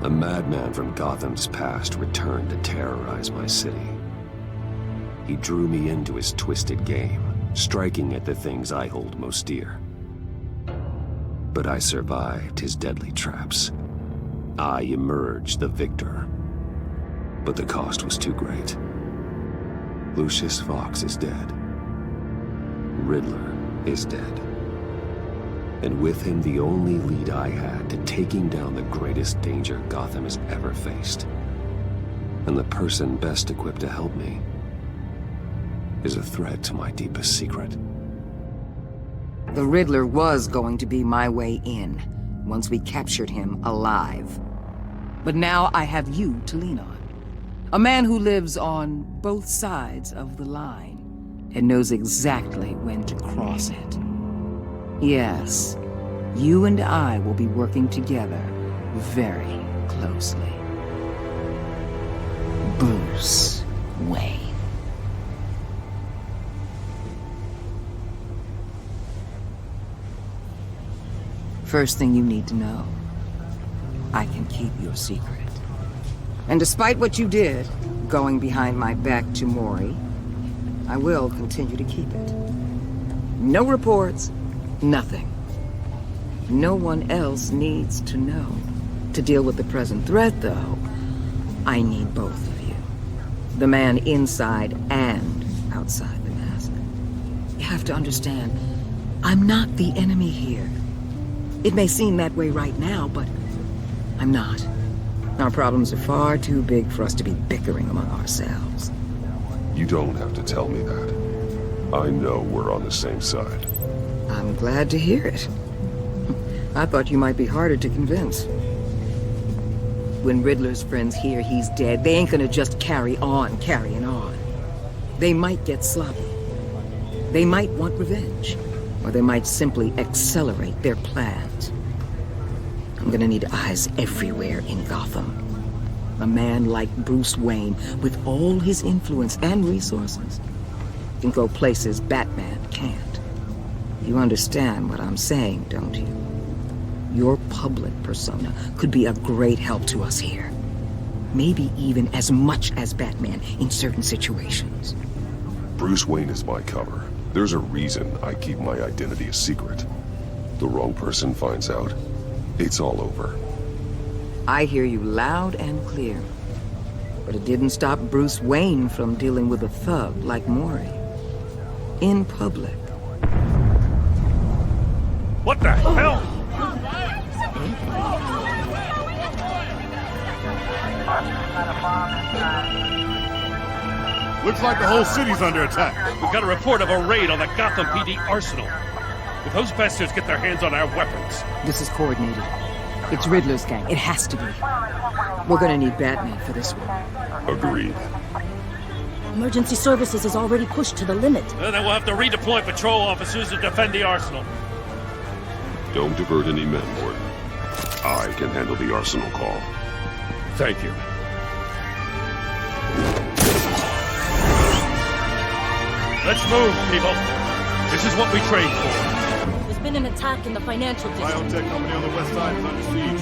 A madman from Gotham's past returned to terrorize my city. He drew me into his twisted game, striking at the things I hold most dear. But I survived his deadly traps. I emerged the victor. But the cost was too great. Lucius Fox is dead. Riddler is dead. And with him, the only lead I had to taking down the greatest danger Gotham has ever faced. And the person best equipped to help me is a threat to my deepest secret. The Riddler was going to be my way in, once we captured him alive. But now I have you to lean on. A man who lives on both sides of the line, and knows exactly when to cross it. Yes, you and I will be working together very closely. Bruce Wayne. First thing you need to know, I can keep your secret. And despite what you did, going behind my back to Mori, I will continue to keep it. No reports, nothing. No one else needs to know. To deal with the present threat, though, I need both of you. The man inside and outside the mask. You have to understand, I'm not the enemy here. It may seem that way right now, but I'm not. Our problems are far too big for us to be bickering among ourselves. You don't have to tell me that. I know we're on the same side. I'm glad to hear it. I thought you might be harder to convince. When Riddler's friends hear he's dead, they ain't gonna just carry on carrying on. They might get sloppy. They might want revenge. Or they might simply accelerate their plans. I'm gonna need eyes everywhere in Gotham. A man like Bruce Wayne, with all his influence and resources, can go places Batman can't. You understand what I'm saying, don't you? Your public persona could be a great help to us here. Maybe even as much as Batman in certain situations. Bruce Wayne is my cover. There's a reason I keep my identity a secret. The wrong person finds out, it's all over. I hear you loud and clear. But it didn't stop Bruce Wayne from dealing with a thug like Mori. In public. What the hell? Looks like the whole city's under attack. We've got a report of a raid on the Gotham PD arsenal. If those bastards get their hands on our weapons... This is coordinated. It's Riddler's gang. It has to be. We're gonna need Batman for this one. Agreed. Emergency services is already pushed to the limit. Then we'll have to redeploy patrol officers to defend the arsenal. Don't divert any men, Warden. I can handle the arsenal call. Thank you. Let's move, people. This is what we trained for. There's been an attack in the financial district. Biotech company on the west side is under siege.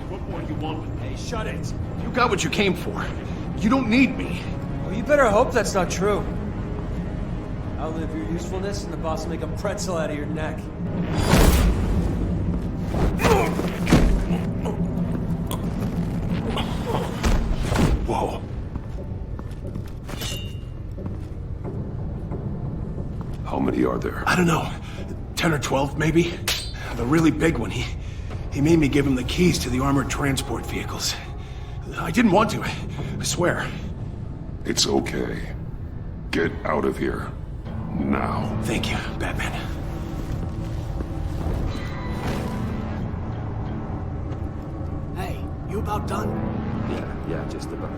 What more do you want with me? Hey, shut it. You got what you came for. You don't need me. Well, you better hope that's not true. Outlive your usefulness and the boss will make a pretzel out of your neck. many are there? I don't know. 10 or 12, maybe? The really big one, he made me give him the keys to the armored transport vehicles. I didn't want to, I swear. It's okay. Get out of here. Now. Thank you, Batman. Hey, you about done? Yeah, just about.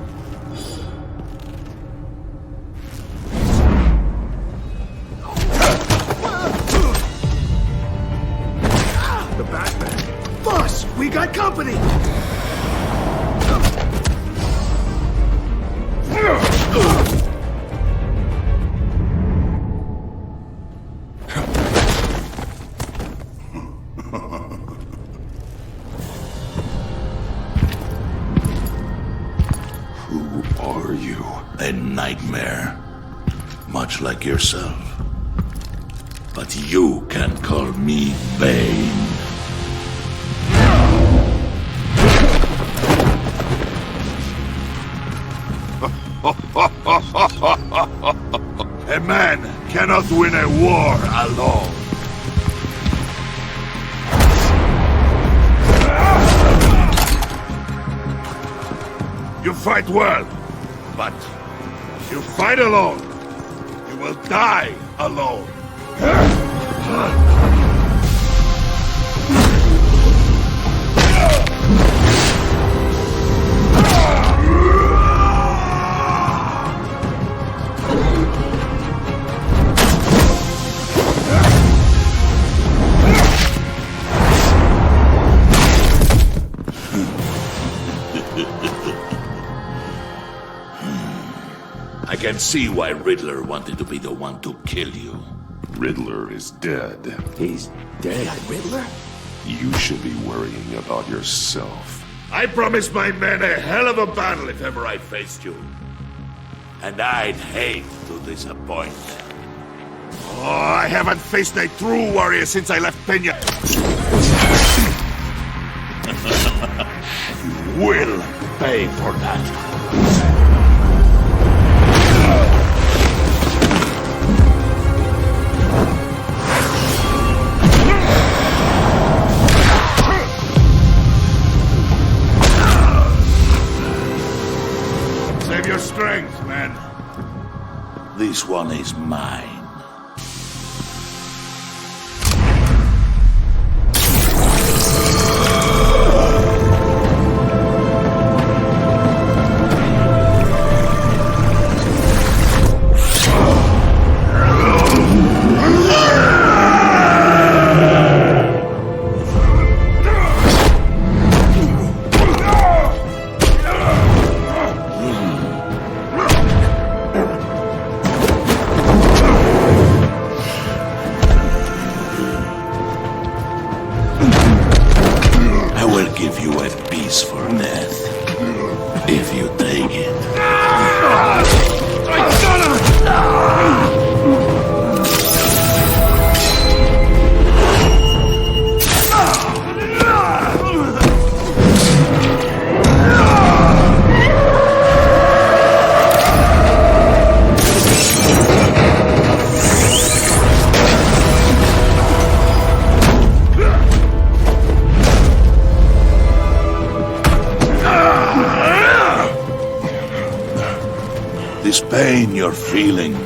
The Batman. Boss, we got company! Who are you? A nightmare. Much like yourself. But you can call me Bane. A man cannot win a war alone. You fight well, but if you fight alone, you will die alone. I can see why Riddler wanted to be the one to kill you. Riddler is dead. He's dead. Riddler? You should be worrying about yourself. I promised my men a hell of a battle if ever I faced you. And I'd hate to disappoint. Oh, I haven't faced a true warrior since I left Peña. You will pay for that. Save your strength, man. This one is mine. This pain you're feeling.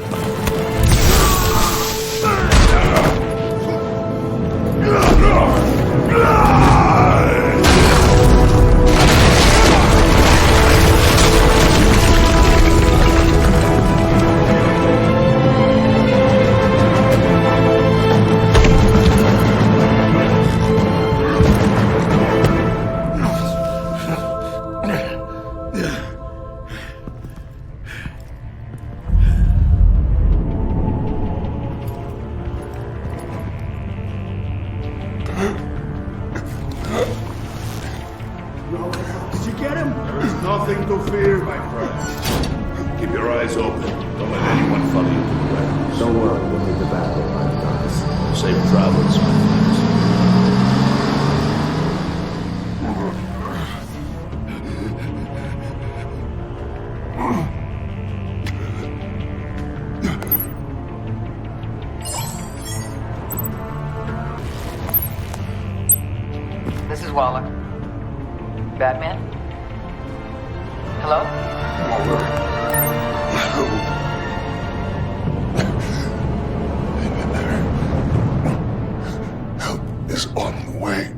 Did you get him? There's nothing to fear, my friend. Keep your eyes open. Don't let anyone follow you to the ground. Don't worry, we'll meet the battle, my guys. Safe travels, my friends. is Waller. Batman? Hello? Waller. Help is on the way.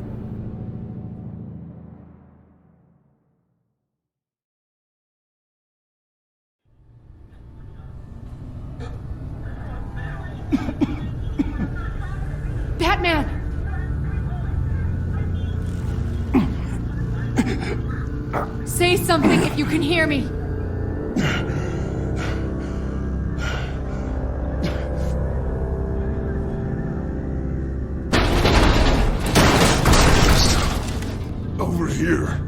Batman! Say something if you can hear me. Over here.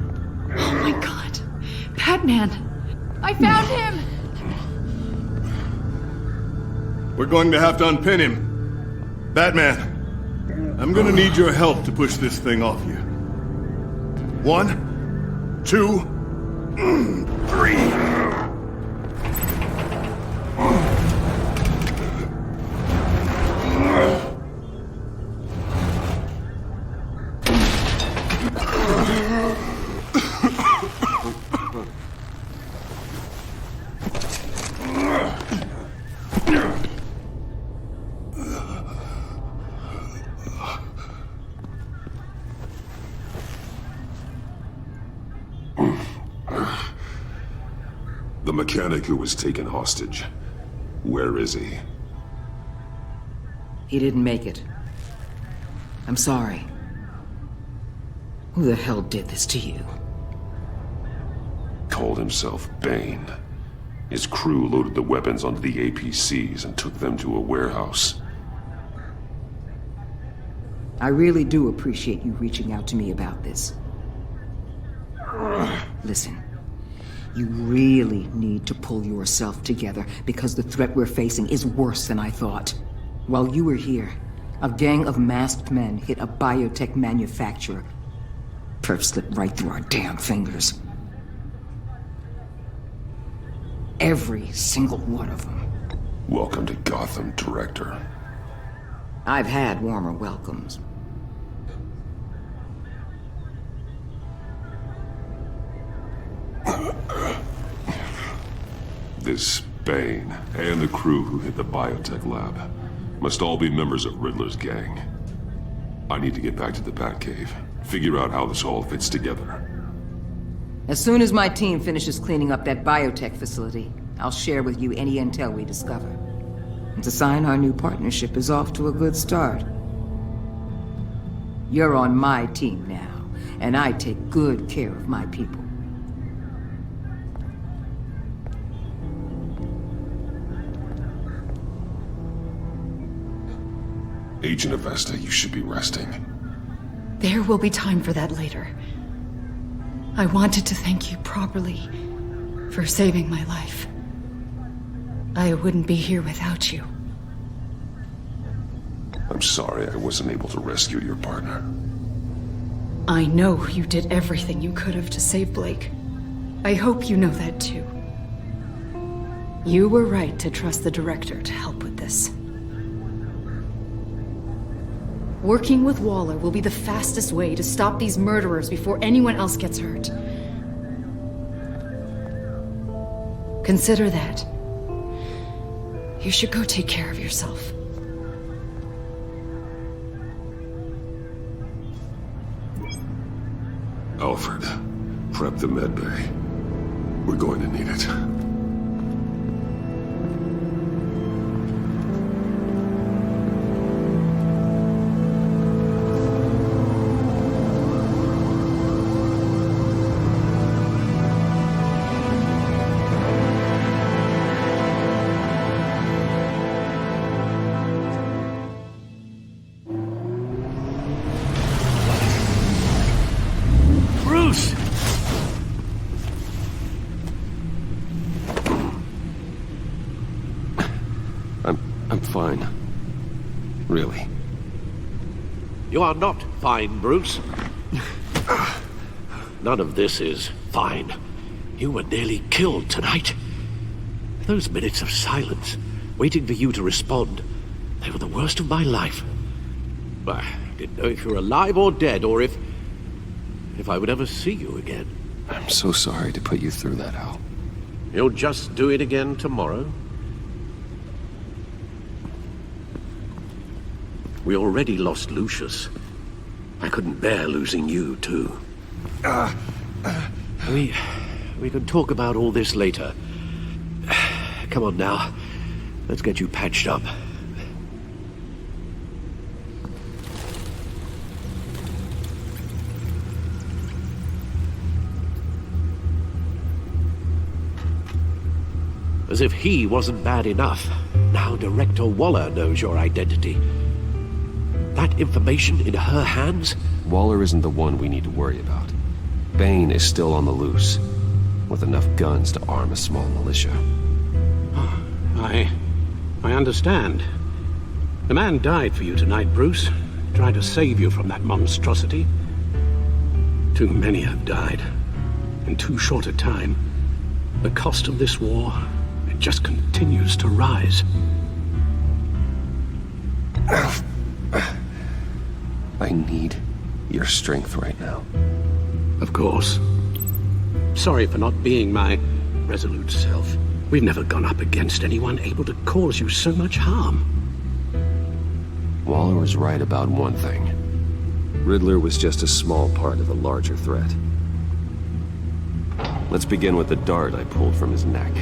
Oh my god. Batman! I found him! We're going to have to unpin him. Batman, I'm gonna need your help to push this thing off you. 1, 2, 3. The mechanic who was taken hostage. Where is he? He didn't make it. I'm sorry. Who the hell did this to you? Called himself Bane. His crew loaded the weapons onto the APCs and took them to a warehouse. I really do appreciate you reaching out to me about this. Listen, you really need to pull yourself together because the threat we're facing is worse than I thought. While you were here, a gang of masked men hit a biotech manufacturer. Perf slipped right through our damn fingers. Every single one of them. Welcome to Gotham, Director. I've had warmer welcomes. This Bane and the crew who hit the biotech lab must all be members of Riddler's gang. I need to get back to the Batcave, figure out how this all fits together. As soon as my team finishes cleaning up that biotech facility, I'll share with you any intel we discover. It's a sign our new partnership is off to a good start. You're on my team now, and I take good care of my people. Agent Avesta, you should be resting. There will be time for that later. I wanted to thank you properly for saving my life. I wouldn't be here without you. I'm sorry I wasn't able to rescue your partner. I know you did everything you could have to save Blake. I hope you know that too. You were right to trust the director to help with this. Working with Waller will be the fastest way to stop these murderers before anyone else gets hurt. Consider that. You should go take care of yourself. Alfred, prep the med bay. We're going to need it. I'm fine. Really. You are not fine, Bruce. None of this is fine. You were nearly killed tonight. Those minutes of silence, waiting for you to respond, they were the worst of my life. I didn't know if you were alive or dead, or if... if I would ever see you again. I'm so sorry to put you through that, Al. You'll just do it again tomorrow? We already lost Lucius. I couldn't bear losing you, too. We can talk about all this later. Come on now. Let's get you patched up. As if he wasn't bad enough, now Director Waller knows your identity. That information in her hands? Waller isn't the one we need to worry about. Bane is still on the loose, with enough guns to arm a small militia. I understand. The man died for you tonight, Bruce. Tried to save you from that monstrosity. Too many have died. In too short a time. The cost of this war, it just continues to rise. I need your strength right now. Of course. Sorry for not being my resolute self. We've never gone up against anyone able to cause you so much harm. Waller was right about one thing. Riddler was just a small part of a larger threat. Let's begin with the dart I pulled from his neck.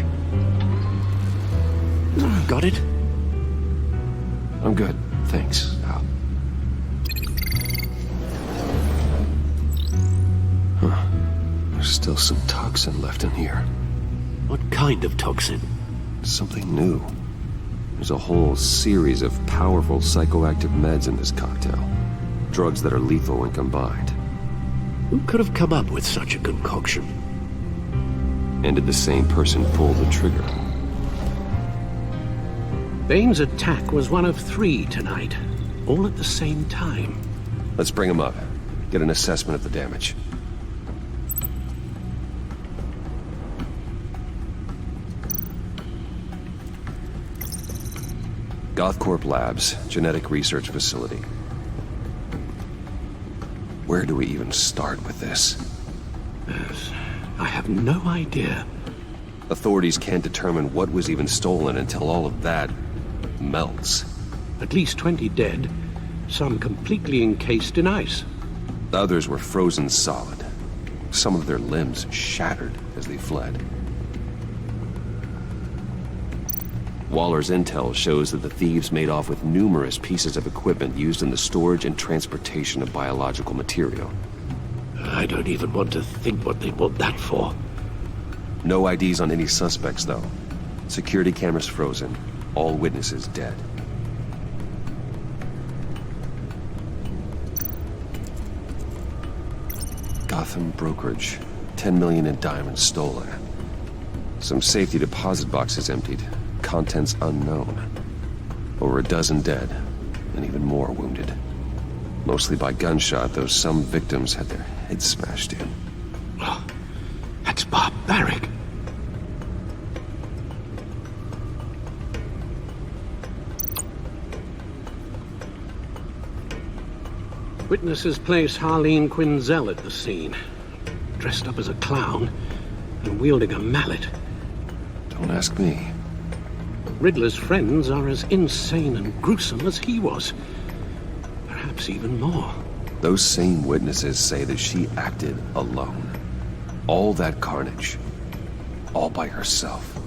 Got it? I'm good, thanks, Al. Huh. There's still some toxin left in here. What kind of toxin? Something new. There's a whole series of powerful psychoactive meds in this cocktail. Drugs that are lethal when combined. Who could have come up with such a concoction? And did the same person pull the trigger? Bane's attack was one of 3 tonight, all at the same time. Let's bring him up. Get an assessment of the damage. Gothcorp Labs, genetic research facility. Where do we even start with this? Yes, I have no idea. Authorities can't determine what was even stolen until all of that melts. At least 20 dead, some completely encased in ice. Others were frozen solid. Some of their limbs shattered as they fled. Waller's intel shows that the thieves made off with numerous pieces of equipment used in the storage and transportation of biological material. I don't even want to think what they want that for. No IDs on any suspects, though. Security cameras frozen. All witnesses dead. Gotham brokerage. 10 million in diamonds stolen. Some safety deposit boxes emptied. Contents unknown. Over a dozen dead, and even more wounded. Mostly by gunshot, though some victims had their heads smashed in. Oh, that's barbaric. Witnesses place Harleen Quinzel at the scene, dressed up as a clown and wielding a mallet. Don't ask me. Riddler's friends are as insane and gruesome as he was. Perhaps even more. Those same witnesses say that she acted alone. All that carnage. All by herself.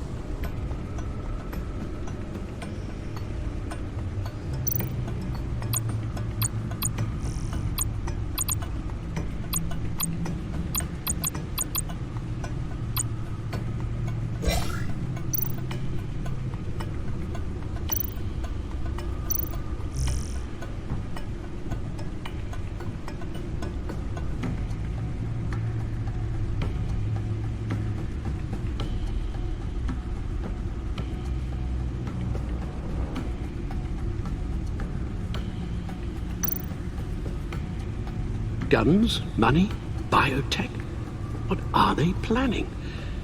Guns? Money? Biotech? What are they planning?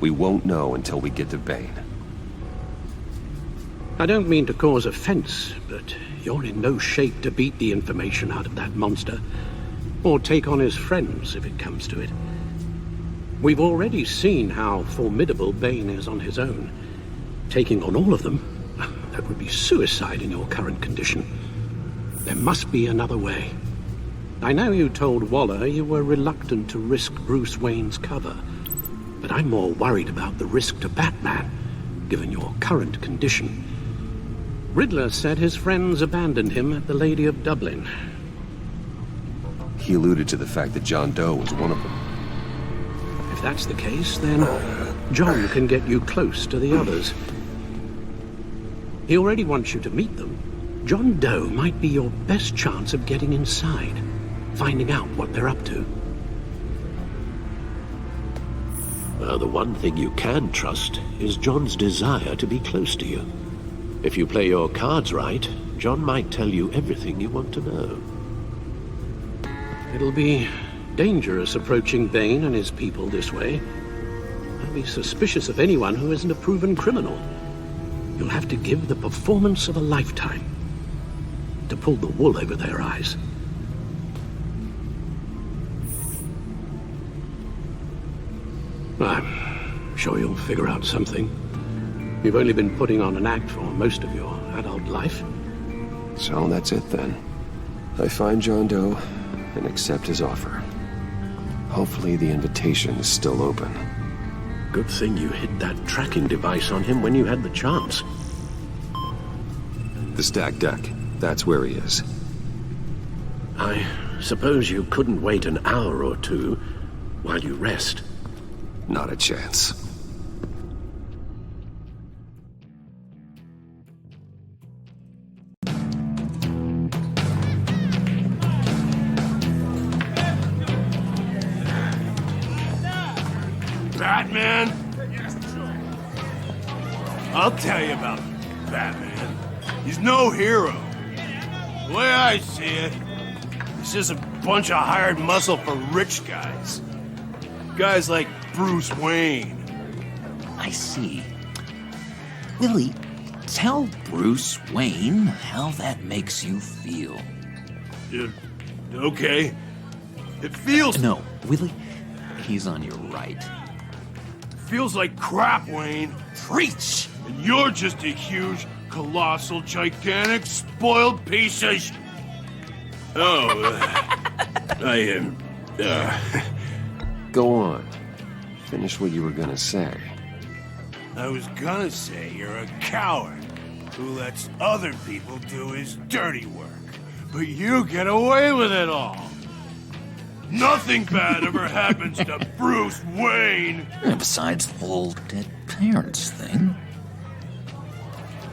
We won't know until we get to Bane. I don't mean to cause offense, but you're in no shape to beat the information out of that monster. or take on his friends if it comes to it. We've already seen how formidable Bane is on his own. Taking on all of them, that would be suicide in your current condition. There must be another way. I know you told Waller you were reluctant to risk Bruce Wayne's cover, but I'm more worried about the risk to Batman, given your current condition. Riddler said his friends abandoned him at the Lady of Dublin. He alluded to the fact that John Doe was one of them. If that's the case, then John can get you close to the others. He already wants you to meet them. John Doe might be your best chance of getting inside, finding out what they're up to. Well, the one thing you can trust is John's desire to be close to you. If you play your cards right, John might tell you everything you want to know. It'll be dangerous approaching Bane and his people this way. I'll be suspicious of anyone who isn't a proven criminal. You'll have to give the performance of a lifetime to pull the wool over their eyes. I'm sure you'll figure out something. You've only been putting on an act for most of your adult life. So that's it then. I find John Doe and accept his offer. Hopefully the invitation is still open. Good thing you hid that tracking device on him when you had the chance. The stacked deck. That's where he is. I suppose you couldn't wait an hour or two while you rest. Not a chance. Batman? I'll tell you about Batman. He's no hero. The way I see it, he's just a bunch of hired muscle for rich guys. Guys like Bruce Wayne. I see. Willie, tell Bruce Wayne how that makes you feel. Okay. It feels... No, Willie, he's on your right. Feels like crap, Wayne. Preach! And you're just a huge, colossal, gigantic, spoiled piece of Go on. Finish what you were gonna say. I was gonna say you're a coward who lets other people do his dirty work. But you get away with it all. Nothing bad ever happens to Bruce Wayne. Besides the whole dead parents thing.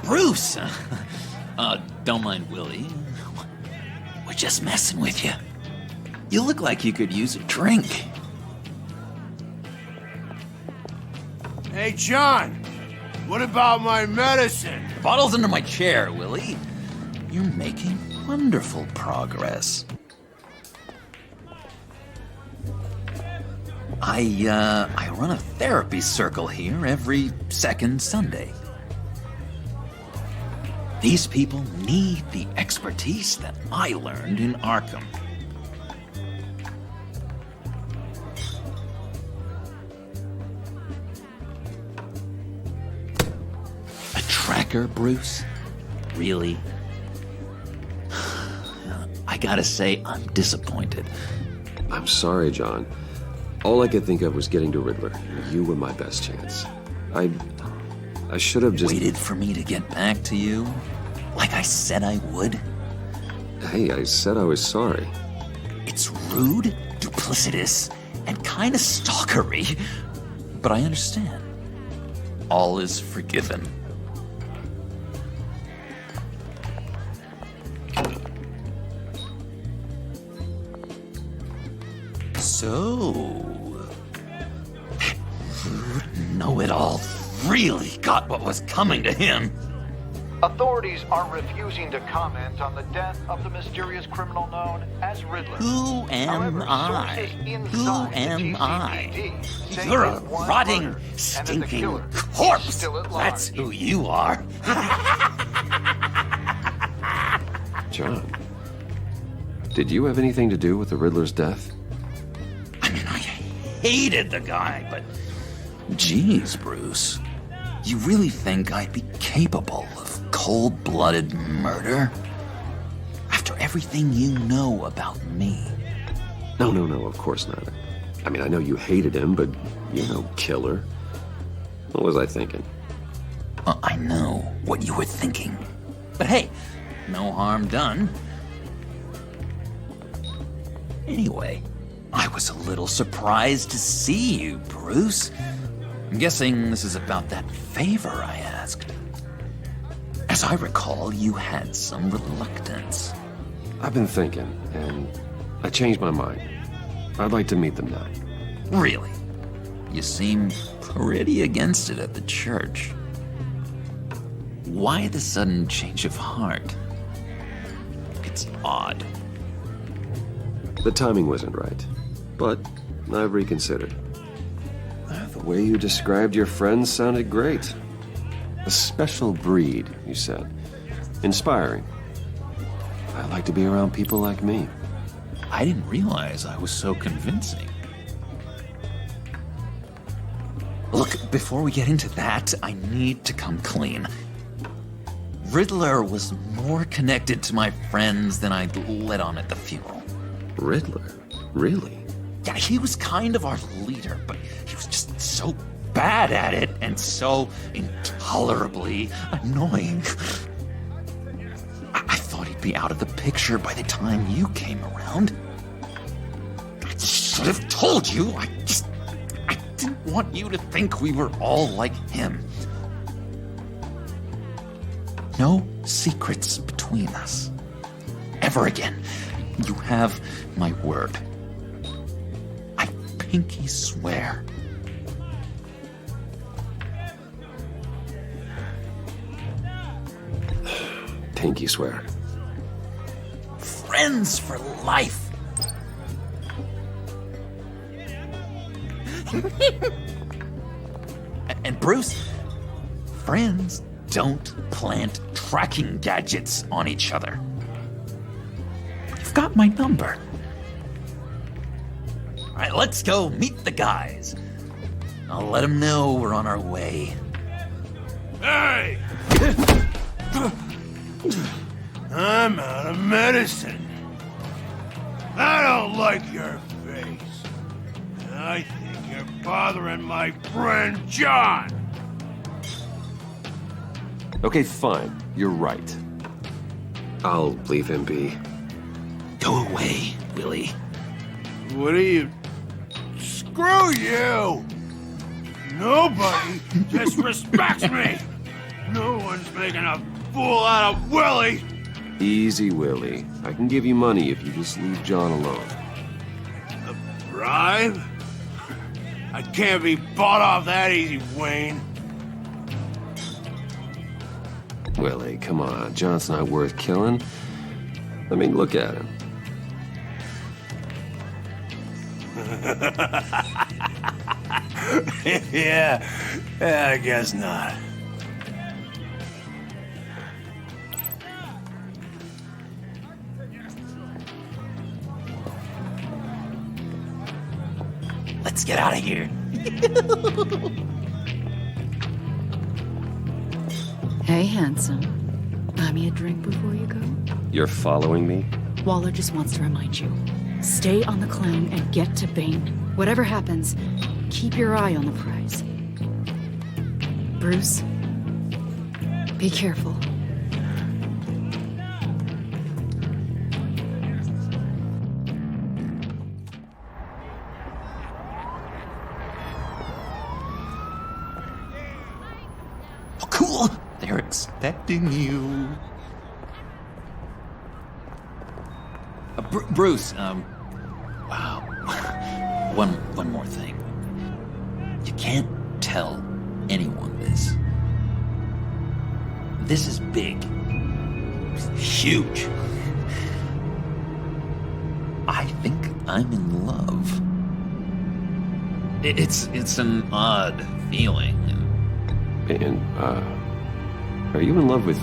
Bruce! Don't mind Willie. We're just messing with you. You look like you could use a drink. Hey, John. What about my medicine? The bottle's under my chair, Willie. You're making wonderful progress. I run a therapy circle here every second Sunday. These people need the expertise that I learned in Arkham. A tracker, Bruce? Really? I gotta say, I'm disappointed. I'm sorry, John. All I could think of was getting to Riddler. You were my best chance. I should have just... Waited for me to get back to you? Like I said I would? Hey, I said I was sorry. It's rude, duplicitous, and kind of stalkery. But I understand. All is forgiven. So... Know-it-all really got what was coming to him. Authorities are refusing to comment on the death of the mysterious criminal known as Riddler. Who am I? Who am I? You're a rotting, stinking corpse! That's who you are. John, Did you have anything to do with the Riddler's death? I mean, I hated the guy, but... Geez, Bruce. You really think I'd be capable of cold-blooded murder? After everything you know about me? No, of course not. I mean, I know you hated him, but you're no killer. What was I thinking? I know what you were thinking. But hey, no harm done. Anyway, I was a little surprised to see you, Bruce. I'm guessing this is about that favor I asked. As I recall, you had some reluctance. I've been thinking, and I changed my mind. I'd like to meet them now. Really? You seem pretty against it at the church. Why the sudden change of heart? It's odd. The timing wasn't right, but I've reconsidered. The way you described your friends sounded great. A special breed, you said. Inspiring. I like to be around people like me. I didn't realize I was so convincing. Look, before we get into that, I need to come clean. Riddler was more connected to my friends than I'd let on at the funeral. Riddler? Really? Yeah, he was kind of our leader, but he was just so bad at it and so intolerably annoying. I thought he'd be out of the picture by the time you came around. I should have told you. I didn't want you to think we were all like him. No secrets between us. Ever again. You have my word. I pinky swear. Pinky swear. Friends for life. And Bruce, friends don't plant tracking gadgets on each other. You've got my number. All right, let's go meet the guys. I'll let them know we're on our way. Hey! I'm out of medicine. I don't like your face. I think you're bothering my friend John. Okay, fine. You're right. I'll leave him be. Go away, Willie. What are you... Screw you! Nobody disrespects me! No one's making a fool out of Willie! Easy, Willie. I can give you money if you just leave John alone. A bribe? I can't be bought off that easy, Wayne. Willie, come on. John's not worth killing. I mean, look at him. Yeah, I guess not. Let's get out of here. Hey, handsome. Buy me a drink before you go? You're following me? Waller just wants to remind you. Stay on the clown and get to Bane. Whatever happens, keep your eye on the prize. Bruce, be careful. Oh, cool! They're expecting you. Bruce, wow. One more thing. You can't tell anyone this. This is big. Huge. I think I'm in love. It's an odd feeling. And, are you in love with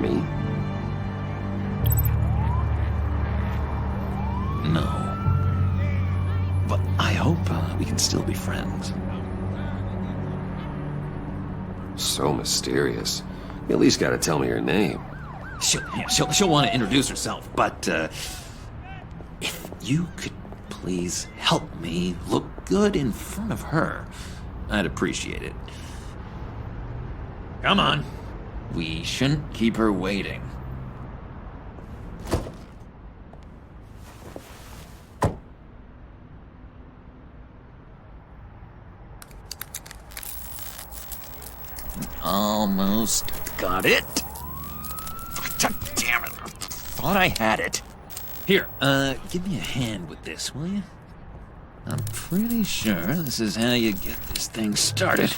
me? we can still be friends. So mysterious. You at least gotta tell me her name. She'll want to introduce herself, but if you could please help me look good in front of her, I'd appreciate it. Come on. We shouldn't keep her waiting. Almost got it. Damn it. Thought I had it. Here, give me a hand with this, will you? I'm pretty sure this is how you get this thing started.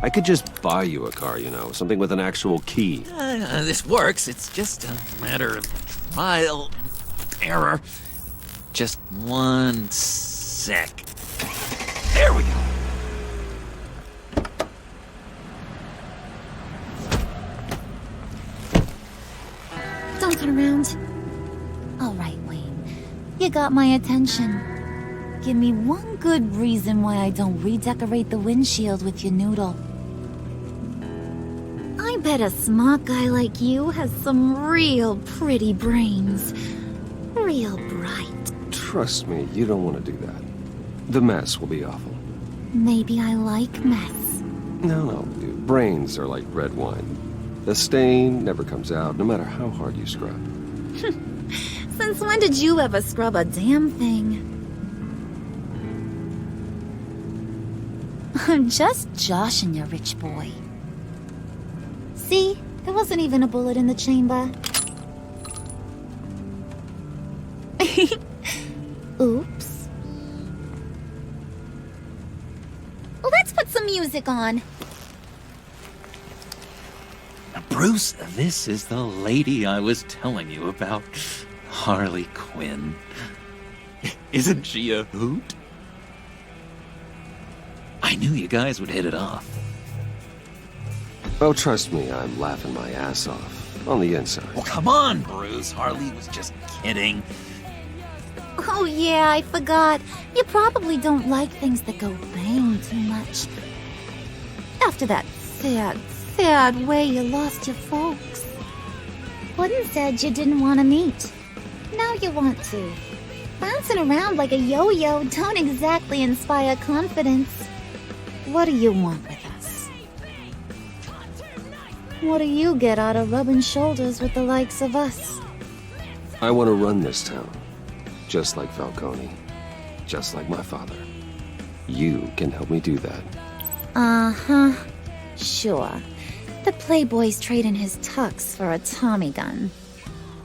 I could just buy you a car, you know, something with an actual key. This works. It's just a matter of trial and error. Just one sec. There we go. Don't turn around. All right, Wayne. You got my attention. Give me one good reason why I don't redecorate the windshield with your noodle. I bet a smart guy like you has some real pretty brains. Real bright. Trust me, you don't want to do that. The mess will be awful. Maybe I like mess. No, brains are like red wine. The stain never comes out, no matter how hard you scrub. Since when did you ever scrub a damn thing? I'm just joshing you, rich boy. See? There wasn't even a bullet in the chamber. Oops. Let's put some music on. Bruce, this is the lady I was telling you about. Harley Quinn. Isn't she a hoot? I knew you guys would hit it off. Oh, trust me, I'm laughing my ass off. On the inside. Oh, come on, Bruce. Harley was just kidding. Oh yeah, I forgot. You probably don't like things that go bang too much. After that sad way you lost your folks. Wooden said you didn't want to meet. Now you want to. Bouncing around like a yo-yo don't exactly inspire confidence. What do you want with us? What do you get out of rubbing shoulders with the likes of us? I want to run this town. Just like Falcone. Just like my father. You can help me do that. Uh-huh. Sure. The Playboy's trading his tux for a Tommy gun.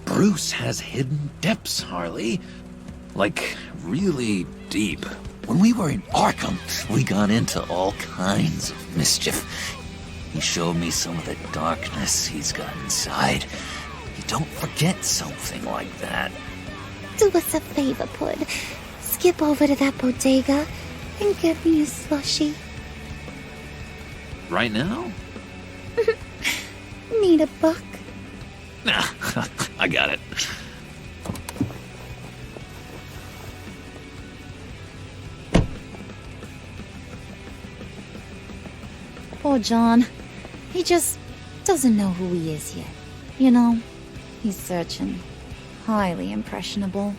Bruce has hidden depths, Harley. Like, really deep. When we were in Arkham, we got into all kinds of mischief. He showed me some of the darkness he's got inside. You don't forget something like that. Do us a favor, Pud. Skip over to that bodega and get me a slushie. Right now? Need a buck? Nah, I got it. Poor John. He just doesn't know who he is yet. You know, he's searching. Highly impressionable.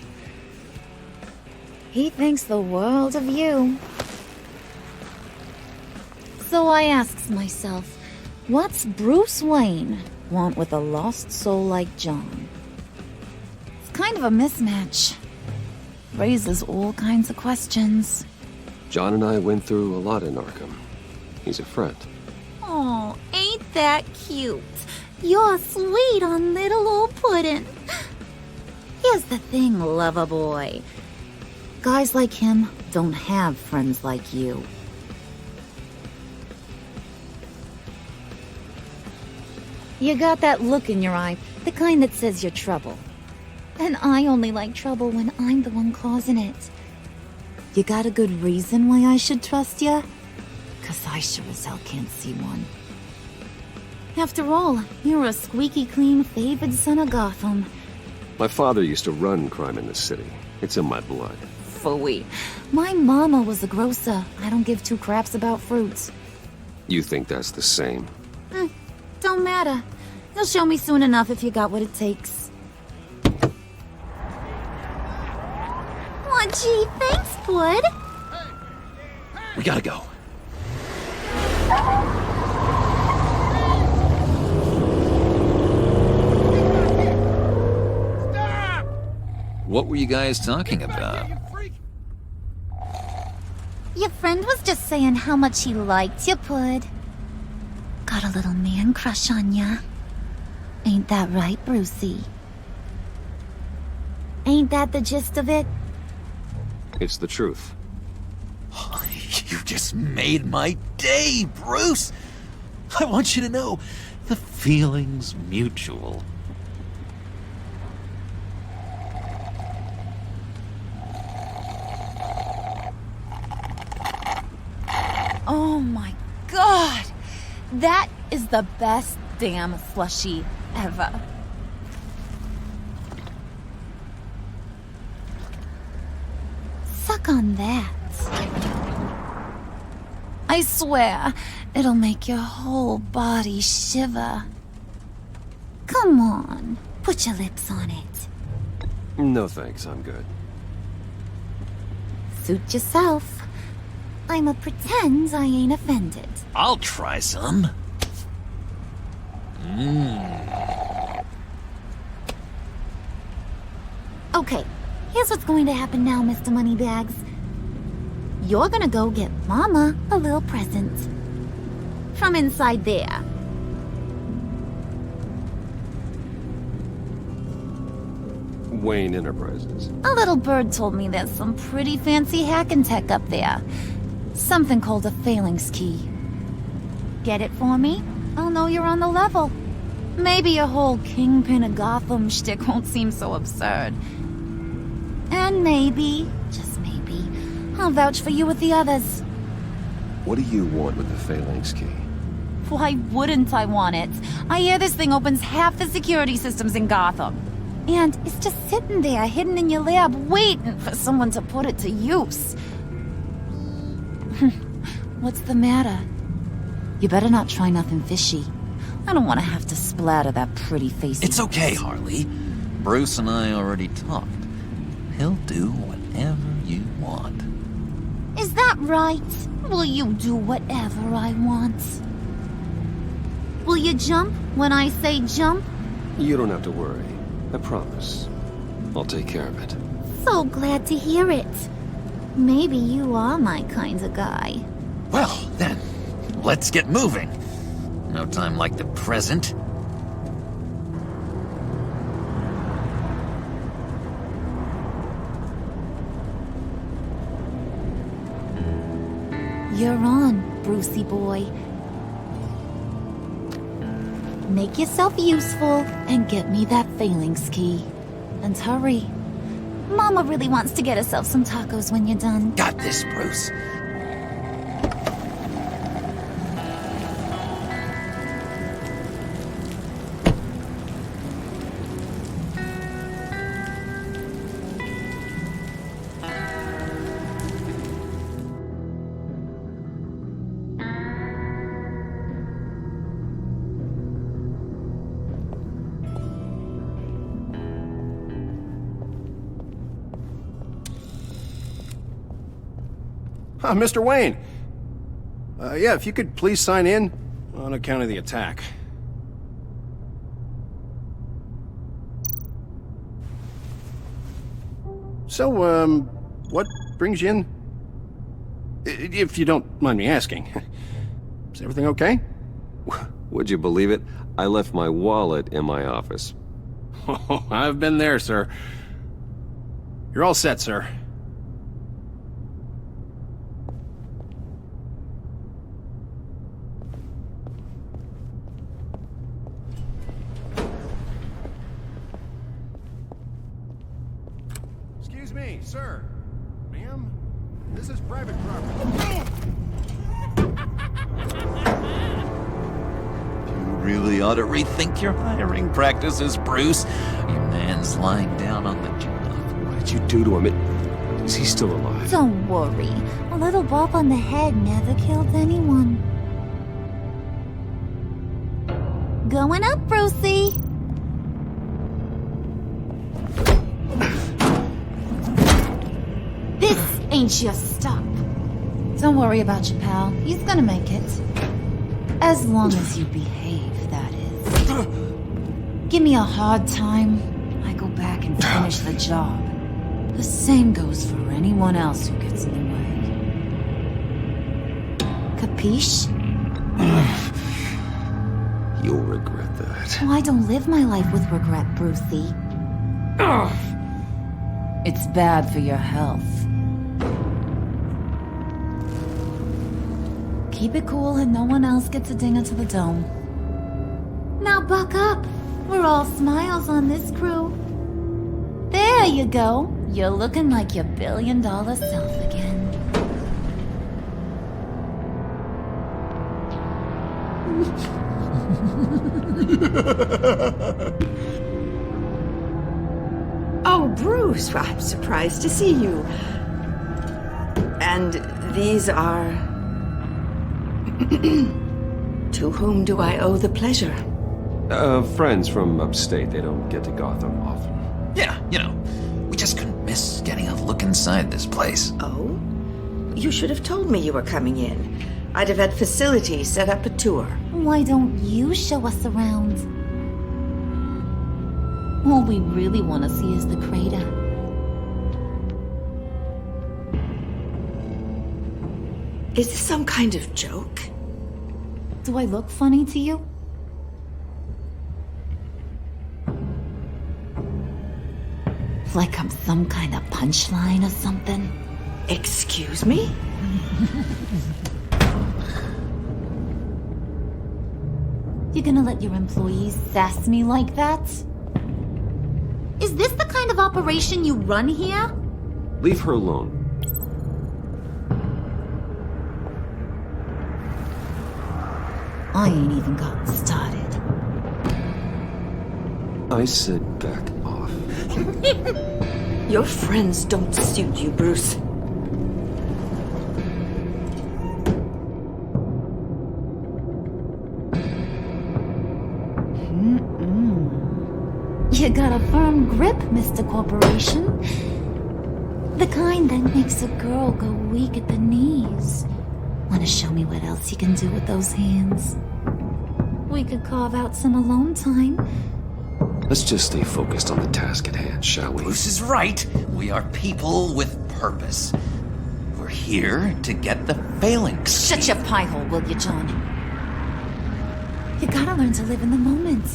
He thinks the world of you. So I asks myself, what's Bruce Wayne want with a lost soul like John? It's kind of a mismatch. Raises all kinds of questions. John and I went through a lot in Arkham. He's a friend. Oh, ain't that cute? You're sweet on little old puddin'. Here's the thing, lover boy. Guys like him don't have friends like you. You got that look in your eye, the kind that says you're trouble. And I only like trouble when I'm the one causing it. You got a good reason why I should trust you? 'Cause I sure as hell can't see one. After all, you're a squeaky clean favored son of Gotham. My father used to run crime in this city. It's in my blood. Phooey. My mama was a grocer. I don't give two craps about fruits. You think that's the same? Don't matter. You'll show me soon enough if you got what it takes. Aw, gee, thanks, bud. We gotta go. What were you guys talking about? Your friend was just saying how much he liked you, Pud. Got a little man crush on ya. Ain't that right, Brucey? Ain't that the gist of it? It's the truth. You just made my day, Bruce! I want you to know, the feeling's mutual. Oh my god! That is the best damn slushie ever. Suck on that. I swear, it'll make your whole body shiver. Come on, put your lips on it. No thanks, I'm good. Suit yourself. I'ma pretend I ain't offended. I'll try some. Okay, here's what's going to happen now, Mr. Moneybags. You're gonna go get Mama a little present. From inside there. Wayne Enterprises. A little bird told me there's some pretty fancy hacking tech up there. Something called a phalanx key. Get it for me? I'll know you're on the level. Maybe your whole Kingpin of Gotham shtick won't seem so absurd. And maybe, just maybe, I'll vouch for you with the others. What do you want with the phalanx key? Why wouldn't I want it? I hear this thing opens half the security systems in Gotham. And it's just sitting there, hidden in your lab, waiting for someone to put it to use. What's the matter? You better not try nothing fishy. I don't want to have to splatter that pretty face. It's okay, Harley. Bruce and I already talked. He'll do whatever you want. Is that right? Will you do whatever I want? Will you jump when I say jump? You don't have to worry. I promise. I'll take care of it. So glad to hear it. Maybe you are my kind of guy. Well, then, let's get moving. No time like the present. You're on, Brucey boy. Make yourself useful and get me that phalanx key. And hurry. Mama really wants to get herself some tacos when you're done. Got this, Bruce. Mr. Wayne. Yeah, if you could please sign in on account of the attack. So, what brings you in? If you don't mind me asking. Is everything okay? Would you believe it? I left my wallet in my office. Oh, I've been there, sir. You're all set, sir. Excuse me, sir. Ma'am, this is private property. You really ought to rethink your hiring practices, Bruce. Your man's lying down on the job. What did you do to him? Is he still alive? Don't worry. A little bump on the head never killed anyone. Going up, Brucey. This ain't your stop. Don't worry about your pal. He's gonna make it. As long as you behave, that is. Give me a hard time, I go back and finish the job. The same goes for anyone else who gets in the way. Capiche? You'll regret that. Oh, I don't live my life with regret, Brucey. It's bad for your health. Keep it cool and no one else gets a dinger to the dome. Now buck up. We're all smiles on this crew. There you go. You're looking like your billion-dollar self again. Oh, Bruce, I'm surprised to see you. And these are... To whom do I owe the pleasure? Friends from upstate. They don't get to Gotham often. Yeah, you know, we just couldn't miss getting a look inside this place. Oh? You should have told me you were coming in. I'd have had facilities set up a tour. Why don't you show us around? All we really want to see is the crater. Is this some kind of joke? Do I look funny to you? Like I'm some kind of punchline or something? Excuse me? You gonna let your employees sass me like that? Is this the kind of operation you run here? Leave her alone. I ain't even gotten started. I said back off. Your friends don't suit you, Bruce. You got a firm grip, Mr. Corporation. The kind that makes a girl go weak at the knees. Wanna show me what else you can do with those hands? We could carve out some alone time. Let's just stay focused on the task at hand, shall we? Bruce is right. We are people with purpose. We're here to get the phalanx. Shut your pie hole, will you, John? You gotta learn to live in the moment.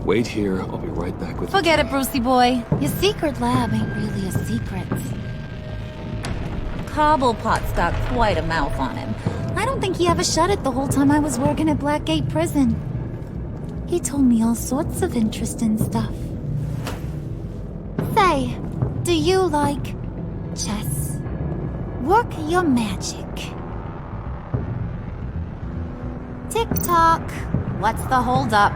Wait here. I'll be right back with Forget it, Brucey boy. Your secret lab ain't really a secret. Cobblepot's got quite a mouth on him. I don't think he ever shut it the whole time I was working at Blackgate Prison. He told me all sorts of interesting stuff. Say, do you like chess? Work your magic. Tick-tock. What's the holdup?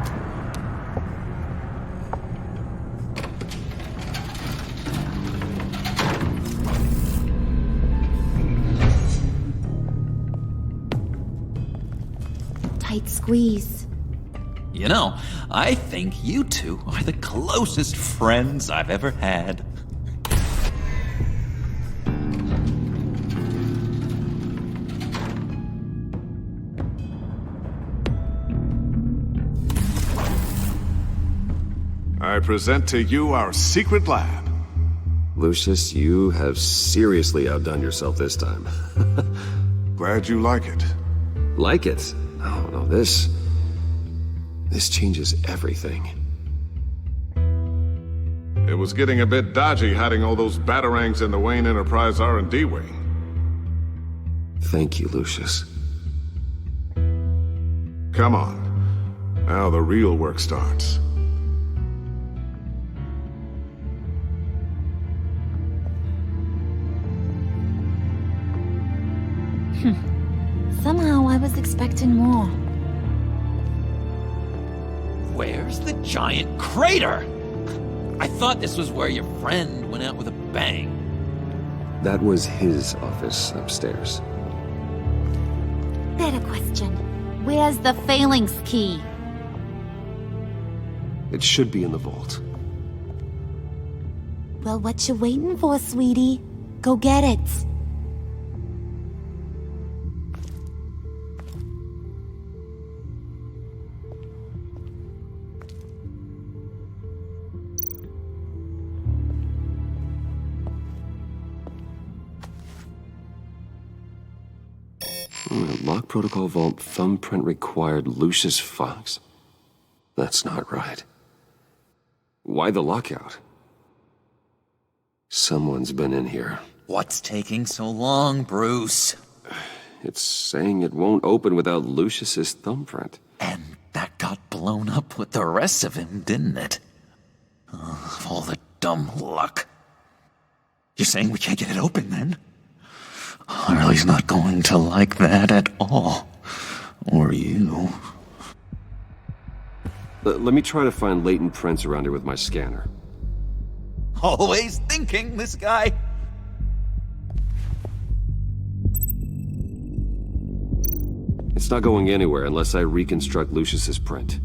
Tight squeeze. You know, I think you two are the closest friends I've ever had. I present to you our secret lab. Lucius, you have seriously outdone yourself this time. Glad you like it. Like it? Oh, no, this changes everything. It was getting a bit dodgy hiding all those batarangs in the Wayne Enterprise R&D wing. Thank you, Lucius. Come on. Now the real work starts. Somehow I was expecting more. Where's the giant crater? I thought this was where your friend went out with a bang. That was his office upstairs. Better question. Where's the phalanx key? It should be in the vault. Well, what you waiting for, sweetie? Go get it. Lock protocol vault thumbprint required Lucius Fox. That's not right. Why the lockout? Someone's been in here. What's taking so long, Bruce? It's saying it won't open without Lucius's thumbprint. And that got blown up with the rest of him, didn't it? Oh, all the dumb luck. You're saying we can't get it open, then? Harley's not going to like that at all. Or you. Let me try to find latent prints around here with my scanner. Always thinking, this guy. It's not going anywhere unless I reconstruct Lucius's print.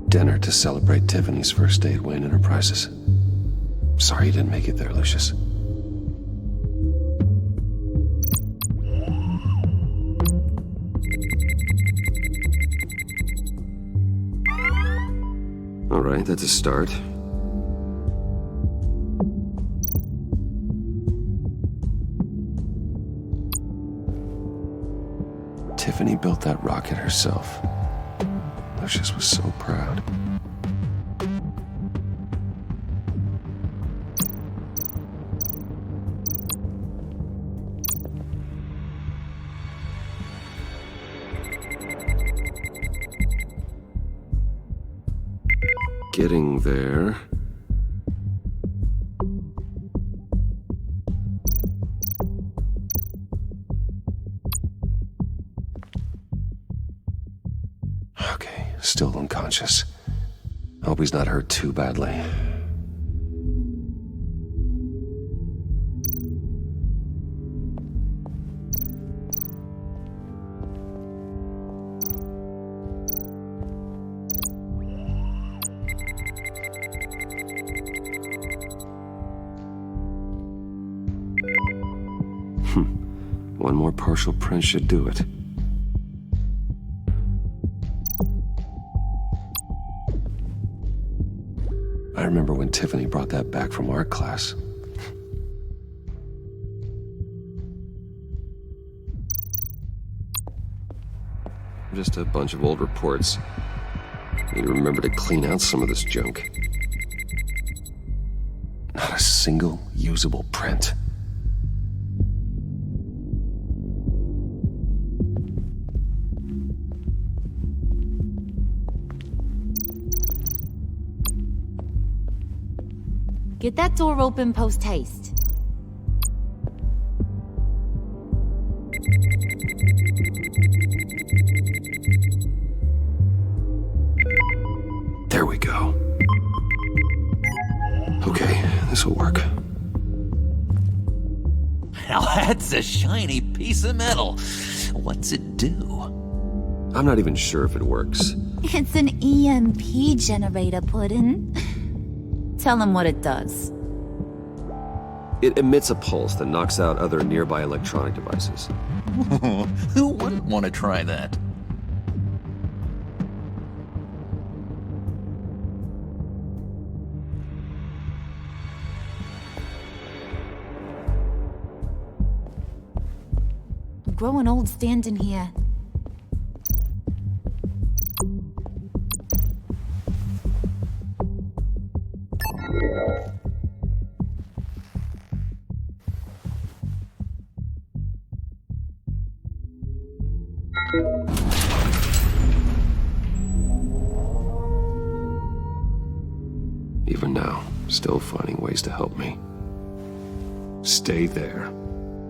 Dinner to celebrate Tiffany's first day at Wayne Enterprises. Sorry you didn't make it there, Lucius. All right, that's a start. Tiffany built that rocket herself. Lucius was so proud. Getting there. Okay, still unconscious. Hope he's not hurt too badly. One more partial print should do it. I remember when Tiffany brought that back from art class. Just a bunch of old reports. Need to remember to clean out some of this junk. Not a single usable print. Get that door open post-haste. There we go. Okay, this will work. Now that's a shiny piece of metal. What's it do? I'm not even sure if it works. It's an EMP generator, Puddin'. Tell him what it does. It emits a pulse that knocks out other nearby electronic devices. Who wouldn't want to try that? I'm growing old standing here. even now, still finding ways to help me. Stay there.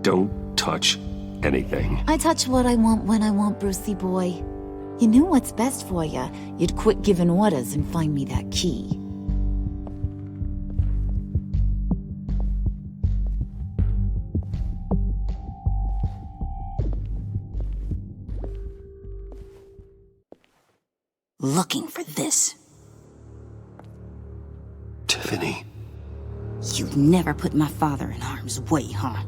Don't touch anything. I touch what I want when I want, Brucey boy. You knew what's best for you. You'd quit giving orders and find me that key. Looking for this. Tiffany. You've never put my father in harm's way, huh?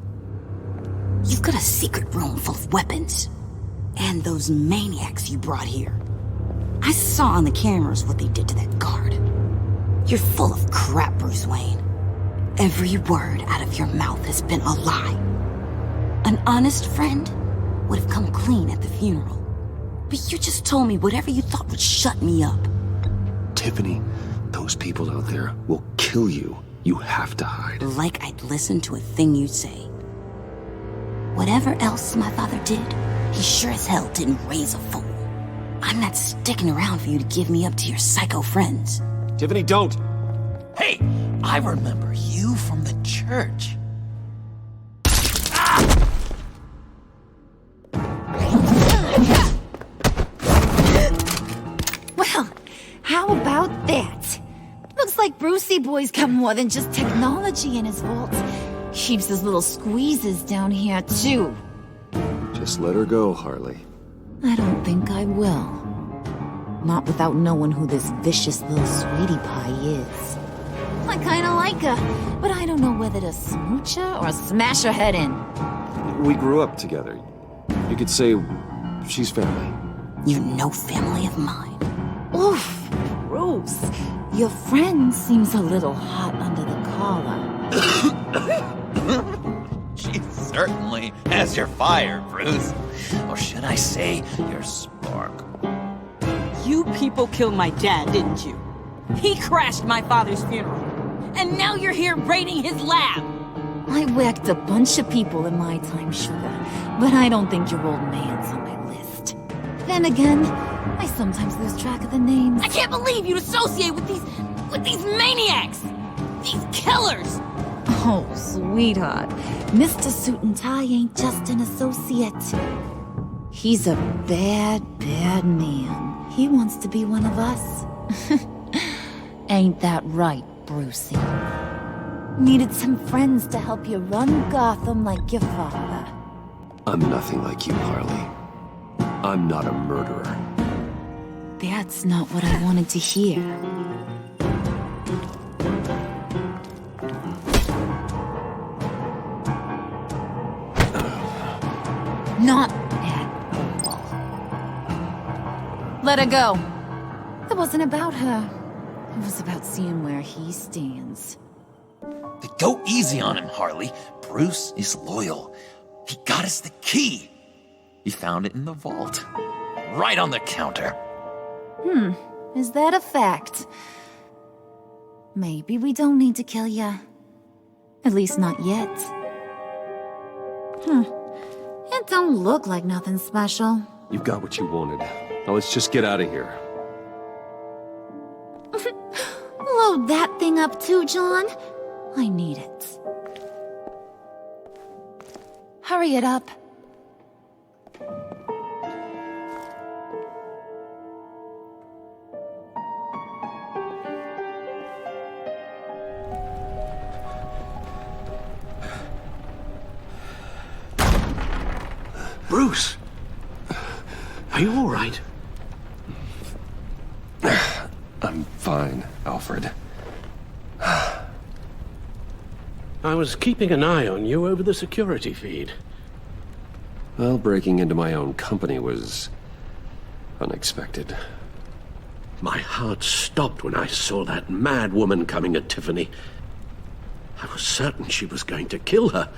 You've got a secret room full of weapons. And those maniacs you brought here. I saw on the cameras what they did to that guard. You're full of crap, Bruce Wayne. Every word out of your mouth has been a lie. An honest friend would have come clean at the funeral. But you just told me whatever you thought would shut me up. Tiffany, those people out there will kill you. You have to hide. Like I'd listen to a thing you say. Whatever else my father did, he sure as hell didn't raise a fool. I'm not sticking around for you to give me up to your psycho friends. Tiffany, don't! Hey, I remember you from the church. Well, how about that? Looks like Brucey boy's got more than just technology in his vault. Keeps his little squeezes down here, too. Just let her go, Harley. I don't think I will. Not without knowing who this vicious little sweetie pie is. I kinda like her, but I don't know whether to smooch her or smash her head in. We grew up together. You could say she's family. You're no family of mine. Oof, Bruce. Your friend seems a little hot under the collar. She certainly has your fire, Bruce. Or should I say, your spark. You people killed my dad, didn't you? He crashed my father's funeral. And now you're here raiding his lab. I whacked a bunch of people in my time, sugar. But I don't think your old man's on my list. Then again, I sometimes lose track of the names. I can't believe you'd associate with these maniacs! These killers! Oh, sweetheart. Mr. Suit and Tie ain't just an associate. He's a bad, bad man. He wants to be one of us. Ain't that right, Brucey? Needed some friends to help you run Gotham like your father. I'm nothing like you, Harley. I'm not a murderer. That's not what I wanted to hear. Not at all. Let her go. It wasn't about her. It was about seeing where he stands. Go easy on him, Harley. Bruce is loyal. He got us the key. He found it in the vault. Right on the counter. Is that a fact? Maybe we don't need to kill ya. At least not yet. It don't look like nothing special. You've got what you wanted. Now let's just get out of here. Load that thing up too, John. I need it. Hurry it up. Bruce! Are you all right? I'm fine, Alfred. I was keeping an eye on you over the security feed. Well, breaking into my own company was unexpected. My heart stopped when I saw that mad woman coming at Tiffany. I was certain she was going to kill her.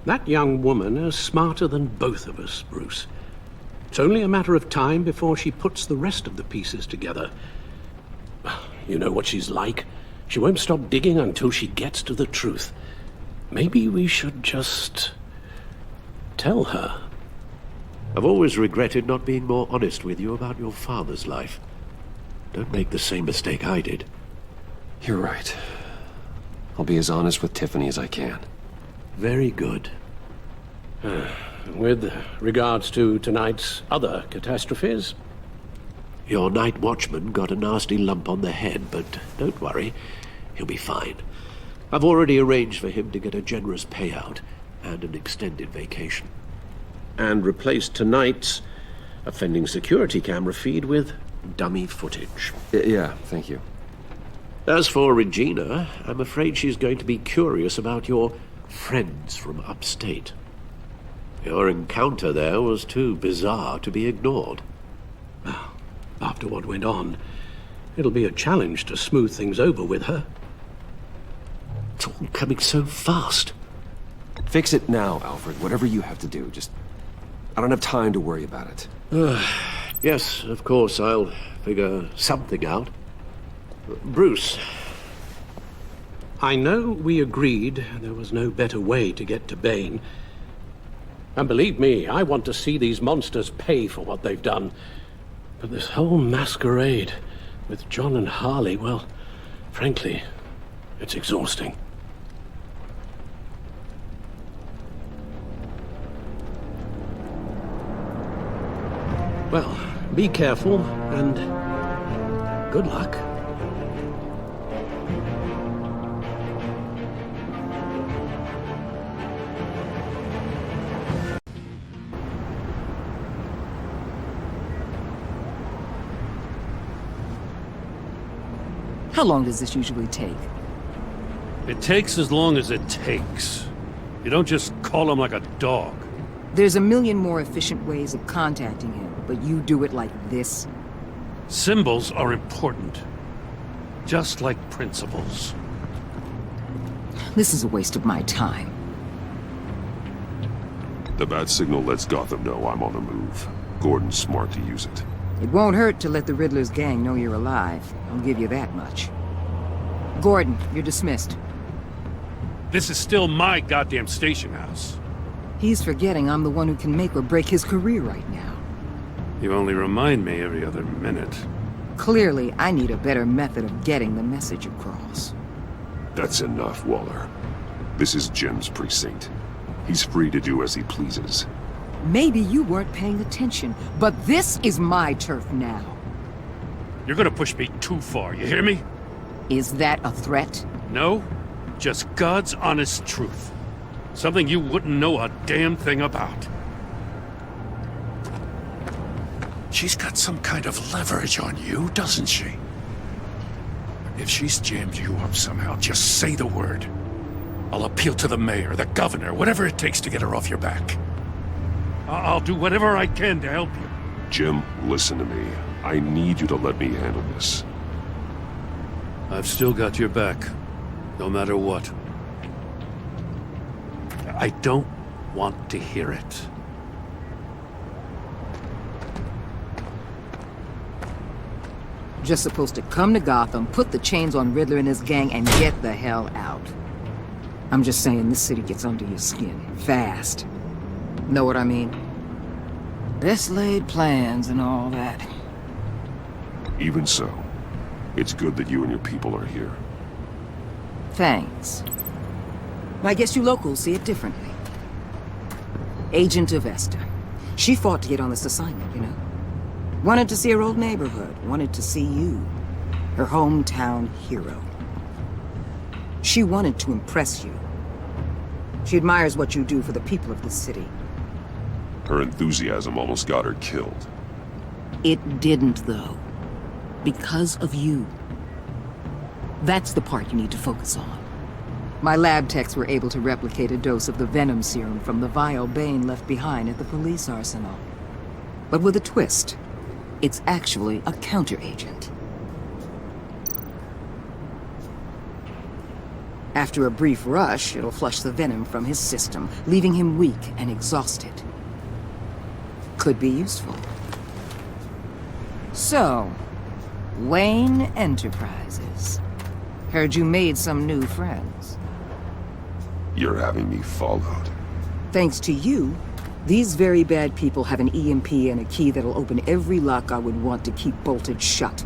That young woman is smarter than both of us, Bruce. It's only a matter of time before she puts the rest of the pieces together. You know what she's like. She won't stop digging until she gets to the truth. Maybe we should just tell her. I've always regretted not being more honest with you about your father's life. Don't make the same mistake I did. You're right. I'll be as honest with Tiffany as I can. Very good. With regards to tonight's other catastrophes? Your night watchman got a nasty lump on the head, but don't worry, he'll be fine. I've already arranged for him to get a generous payout and an extended vacation. And replaced tonight's offending security camera feed with dummy footage. Yeah, thank you. As for Regina, I'm afraid she's going to be curious about your friends from upstate. Your encounter there was too bizarre to be ignored. Well, after what went on, it'll be a challenge to smooth things over with her. It's all coming so fast. Fix it now, Alfred. Whatever you have to do. Just... I don't have time to worry about it. Yes, of course, I'll figure something out. Bruce. I know we agreed there was no better way to get to Bane. And believe me, I want to see these monsters pay for what they've done. But this whole masquerade with John and Harley, well, frankly, it's exhausting. Well, be careful, and good luck. How long does this usually take? It takes as long as it takes. You don't just call him like a dog. There's a million more efficient ways of contacting him, but you do it like this? Symbols are important. Just like principles. This is a waste of my time. The bat signal lets Gotham know I'm on the move. Gordon's smart to use it. It won't hurt to let the Riddler's gang know you're alive. I'll give you that much. Gordon, you're dismissed. This is still my goddamn station house. He's forgetting I'm the one who can make or break his career right now. You only remind me every other minute. Clearly, I need a better method of getting the message across. That's enough, Waller. This is Jim's precinct. He's free to do as he pleases. Maybe you weren't paying attention, but this is my turf now. You're gonna push me too far, you hear me? Is that a threat? No, just God's honest truth. Something you wouldn't know a damn thing about. She's got some kind of leverage on you, doesn't she? If she's jammed you up somehow, just say the word. I'll appeal to the mayor, the governor, whatever it takes to get her off your back. I'll do whatever I can to help you. Jim, listen to me. I need you to let me handle this. I've still got your back, no matter what. I don't want to hear it. Just supposed to come to Gotham, put the chains on Riddler and his gang, and get the hell out. I'm just saying this city gets under your skin, fast. Know what I mean? Best laid plans and all that. Even so, it's good that you and your people are here. Thanks. I guess you locals see it differently. Agent Avesta. She fought to get on this assignment, you know? Wanted to see her old neighborhood, wanted to see you. Her hometown hero. She wanted to impress you. She admires what you do for the people of this city. Her enthusiasm almost got her killed. It didn't, though. Because of you. That's the part you need to focus on. My lab techs were able to replicate a dose of the venom serum from the vial Bane left behind at the police arsenal. But with a twist. It's actually a counteragent. After a brief rush, it'll flush the venom from his system, leaving him weak and exhausted. Could be useful. So, Wayne Enterprises. Heard you made some new friends. You're having me followed. Thanks to you, these very bad people have an EMP and a key that'll open every lock I would want to keep bolted shut.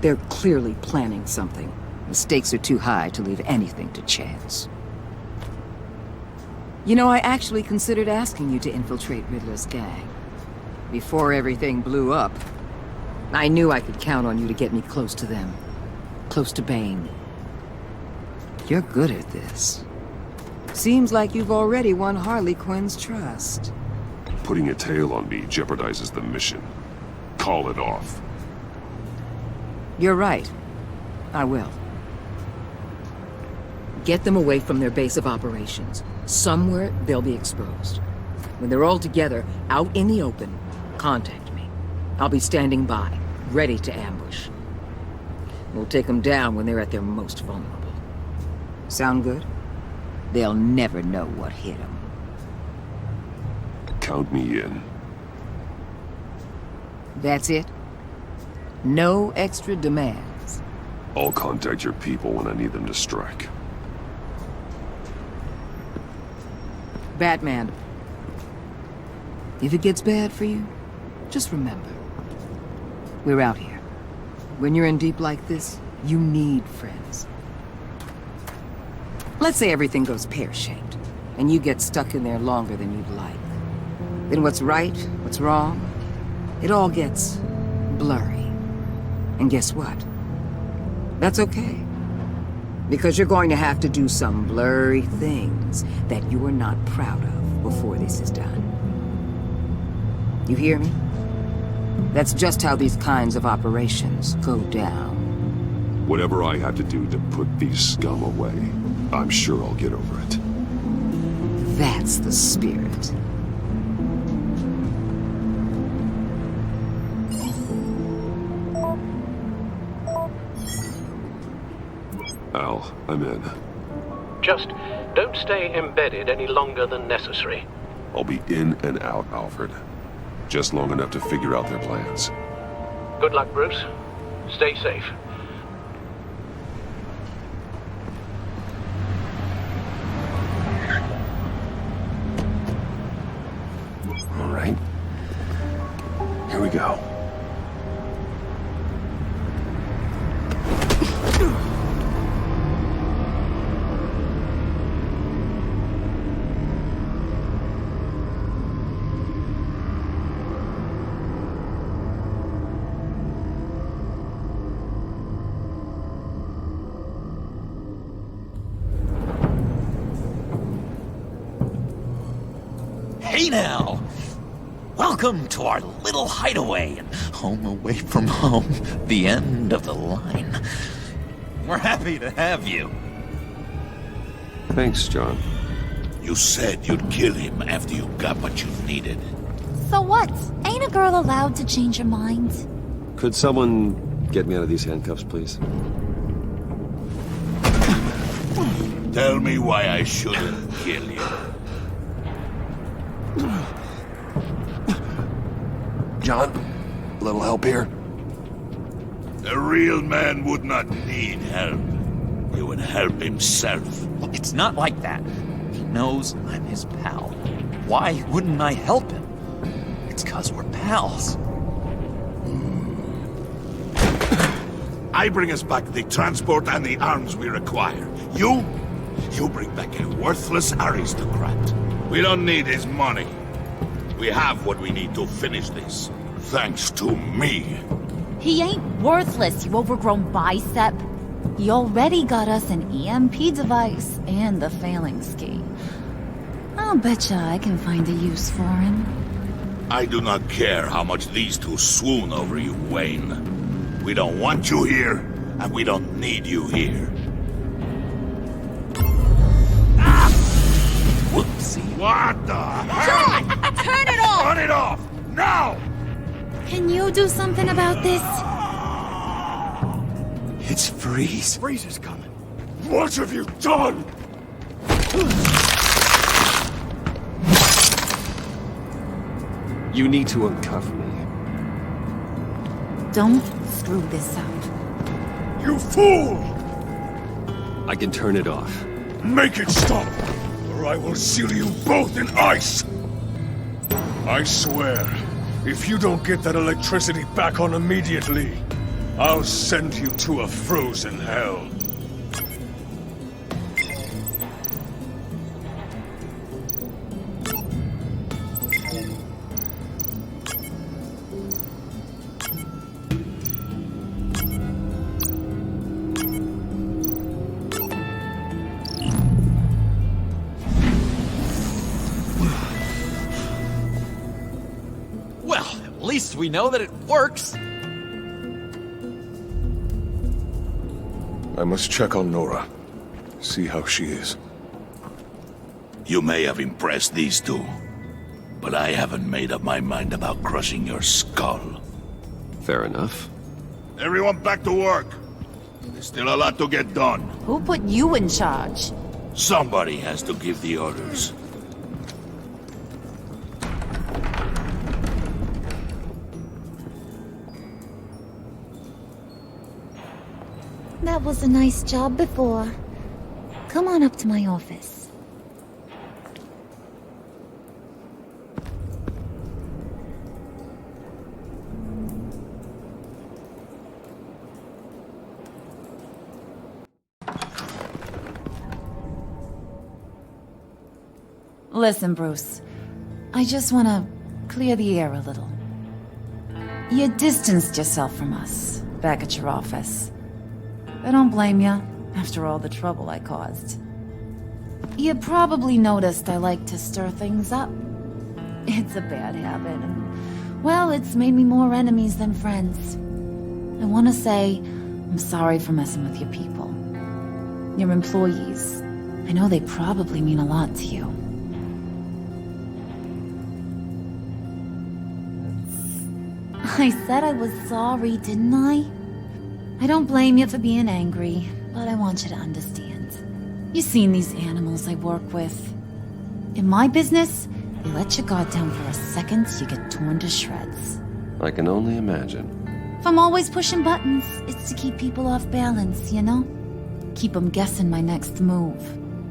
They're clearly planning something. The stakes are too high to leave anything to chance. You know, I actually considered asking you to infiltrate Riddler's gang. Before everything blew up, I knew I could count on you to get me close to them. Close to Bane. You're good at this. Seems like you've already won Harley Quinn's trust. Putting a tail on me jeopardizes the mission. Call it off. You're right. I will. Get them away from their base of operations. Somewhere they'll be exposed. When they're all together, out in the open, contact me. I'll be standing by, ready to ambush. We'll take them down when they're at their most vulnerable. Sound good? They'll never know what hit them. Count me in. That's it? No extra demands? I'll contact your people when I need them to strike. Batman. If it gets bad for you, just remember. We're out here. When you're in deep like this, you need friends. Let's say everything goes pear-shaped, and you get stuck in there longer than you'd like. Then what's right, what's wrong, it all gets blurry. And guess what? That's okay. Because you're going to have to do some blurry things that you are not proud of before this is done. You hear me? That's just how these kinds of operations go down. Whatever I have to do to put these scum away, I'm sure I'll get over it. That's the spirit. Al, I'm in. Just don't stay embedded any longer than necessary. I'll be in and out, Alfred. Just long enough to figure out their plans. Good luck, Bruce. Stay safe. All right. Here we go. Hey now! Welcome to our little hideaway and home away from home, the end of the line. We're happy to have you. Thanks, John. You said you'd kill him after you got what you needed. So what? Ain't a girl allowed to change her mind? Could someone get me out of these handcuffs, please? Tell me why I shouldn't kill you. John, a little help here? A real man would not need help. He would help himself. Well, it's not like that. He knows I'm his pal. Why wouldn't I help him? It's 'cause we're pals. I bring us back the transport and the arms we require. You bring back a worthless aristocrat. We don't need his money. We have what we need to finish this. Thanks to me. He ain't worthless, you overgrown bicep. He already got us an EMP device and the failing ski. I'll betcha I can find a use for him. I do not care how much these two swoon over you, Wayne. We don't want you here, and we don't need you here. Ah! Whoopsie. What the hell? John! Turn it off! Turn it off! Now! Can you do something about this? It's Freeze. Freeze is coming. What have you done? You need to uncuff me. Don't screw this up. You fool! I can turn it off. Make it stop, or I will seal you both in ice! I swear, if you don't get that electricity back on immediately, I'll send you to a frozen hell. least we know that it works. I must check on Nora. See how she is. You may have impressed these two, but I haven't made up my mind about crushing your skull. Fair enough. Everyone back to work. There's still a lot to get done. Who put you in charge? Somebody has to give the orders. That was a nice job before. Come on up to my office. Listen, Bruce. I just want to clear the air a little. You distanced yourself from us back at your office. I don't blame you, after all the trouble I caused. You probably noticed I like to stir things up. It's a bad habit, and, well, it's made me more enemies than friends. I want to say I'm sorry for messing with your people. Your employees. I know they probably mean a lot to you. I said I was sorry, didn't I? I don't blame you for being angry, but I want you to understand. You've seen these animals I work with. In my business, they let your guard down for a second, you get torn to shreds. I can only imagine. If I'm always pushing buttons, it's to keep people off balance, you know? Keep them guessing my next move.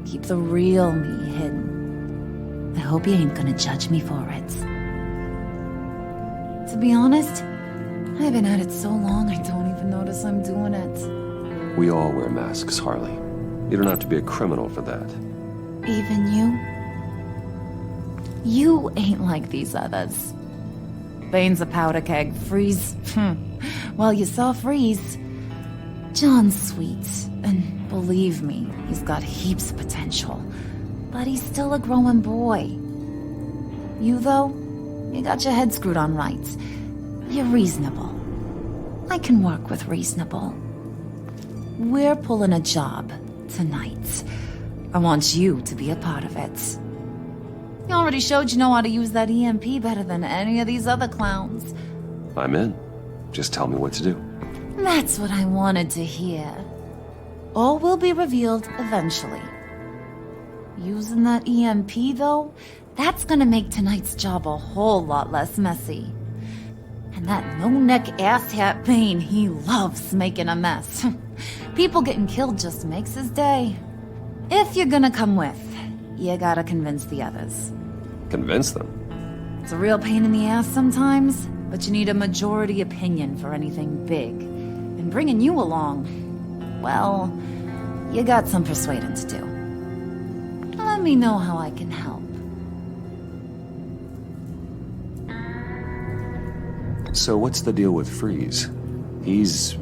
Keep the real me hidden. I hope you ain't gonna judge me for it. To be honest, I've been at it so long I don't even notice I'm doing it. We all wear masks, Harley. You don't have to be a criminal for that. Even you? You ain't like these others. Bane's a powder keg. Freeze. Well, you saw Freeze. John's sweet, and believe me, he's got heaps of potential. But he's still a growing boy. You, though, you got your head screwed on right. You're reasonable. I can work with reasonable. We're pulling a job tonight. I want you to be a part of it. You already showed you know how to use that EMP better than any of these other clowns. I'm in. Just tell me what to do. That's what I wanted to hear. All will be revealed eventually. Using that EMP, though, that's gonna make tonight's job a whole lot less messy. And that no-neck asshat Bane, he loves making a mess. People getting killed just makes his day. If you're gonna come with, you gotta convince the others. Convince them? It's a real pain in the ass sometimes, but you need a majority opinion for anything big. And bringing you along, well, you got some persuading to do. Let me know how I can help. So what's the deal with Freeze? He's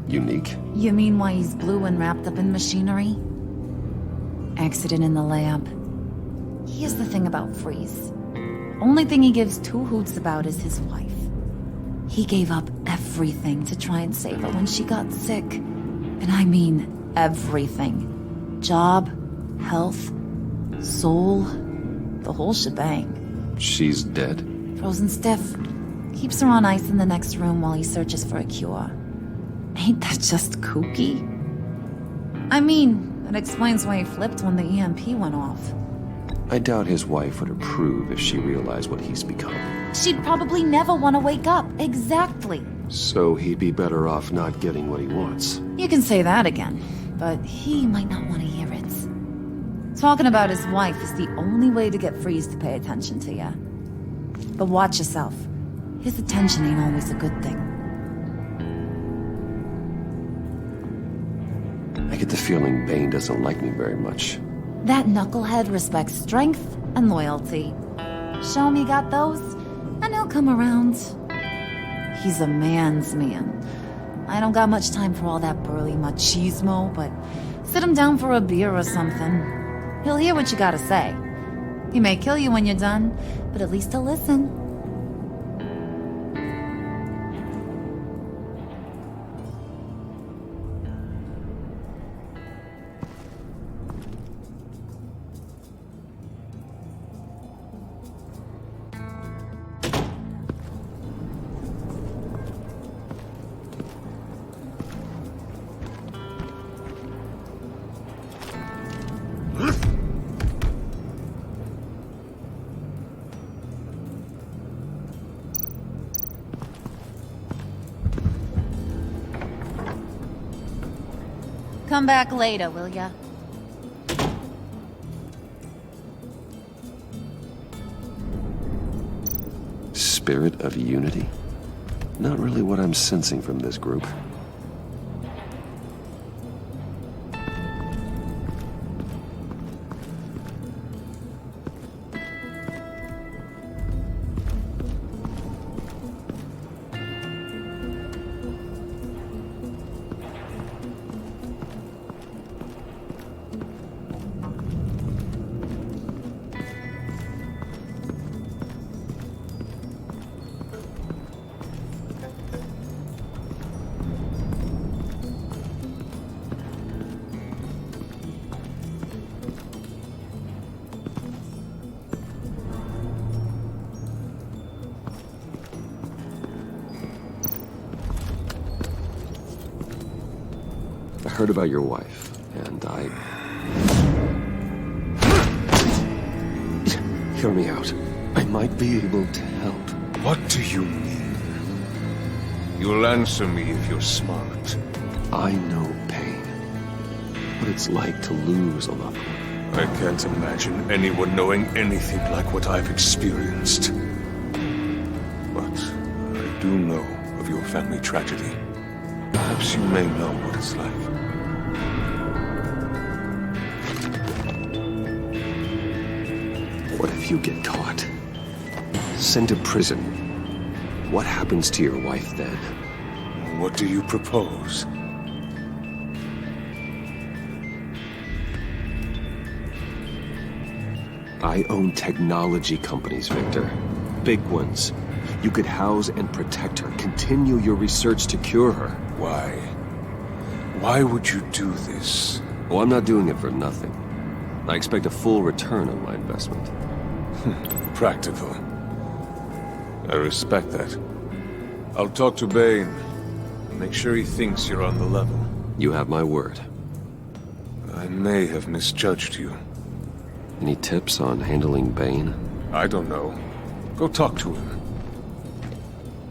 unique? You mean why he's blue and wrapped up in machinery? Accident in the lab. Here's the thing about Freeze. Only thing he gives two hoots about is his wife. He gave up everything to try and save her when she got sick. And I mean everything. Job, health, soul, the whole shebang. She's dead? Frozen stiff. Keeps her on ice in the next room while he searches for a cure. Ain't that just kooky? I mean, that explains why he flipped when the EMP went off. I doubt his wife would approve if she realized what he's become. She'd probably never want to wake up. Exactly. So he'd be better off not getting what he wants. You can say that again, but he might not want to hear it. Talking about his wife is the only way to get Freeze to pay attention to you. But watch yourself. His attention ain't always a good thing. I get the feeling Bane doesn't like me very much. That knucklehead respects strength and loyalty. Show him you got those, and he'll come around. He's a man's man. I don't got much time for all that burly machismo, but sit him down for a beer or something. He'll hear what you gotta say. He may kill you when you're done, but at least he'll listen. come back later, will ya? Spirit of unity? Not really what I'm sensing from this group. I heard about your wife, and Hear me out. I might be able to help. What do you mean? You'll answer me if you're smart. I know pain. What it's like to lose a loved one. I can't imagine anyone knowing anything like what I've experienced. But I do know of your family tragedy. Perhaps you may know what it's like. What if you get caught? Sent to prison? What happens to your wife then? What do you propose? I own technology companies, Victor. Big ones. You could house and protect her. Continue your research to cure her. Why? Why would you do this? Oh, I'm not doing it for nothing. I expect a full return on my investment. Practical. I respect that. I'll talk to Bane. Make sure he thinks you're on the level. You have my word. I may have misjudged you. Any tips on handling Bane? I don't know. Go talk to him.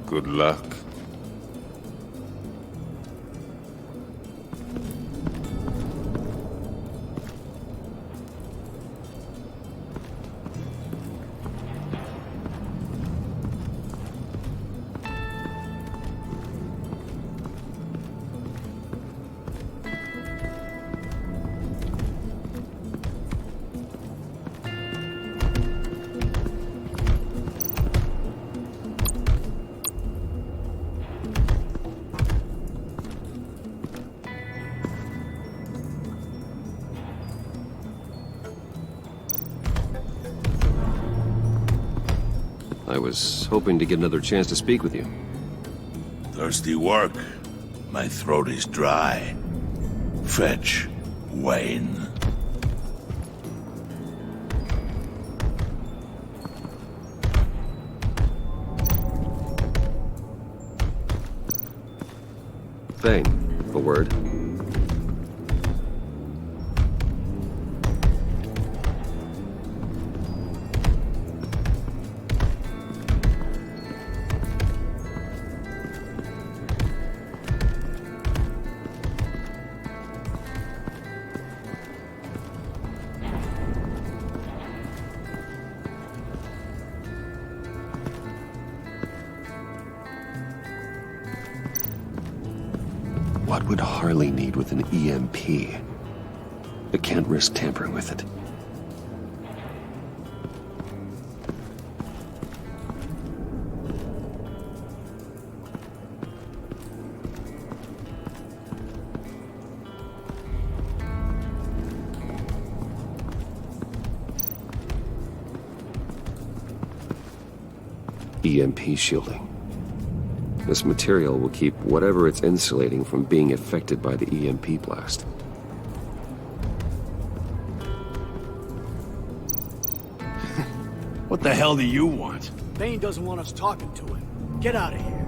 Good luck. I was hoping to get another chance to speak with you. Thirsty work? My throat is dry. Fetch Wayne. Bane, a word. What would Harley need with an EMP? I can't risk tampering with it. EMP shielding. This material will keep whatever it's insulating from being affected by the EMP blast. What the hell do you want? Bane doesn't want us talking to him. Get out of here.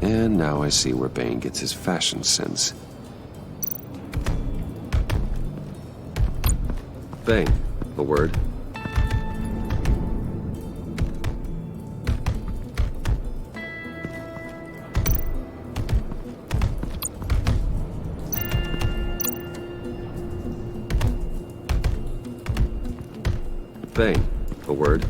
And now I see where Bane gets his fashion sense. Bane, a word? Bane, a word?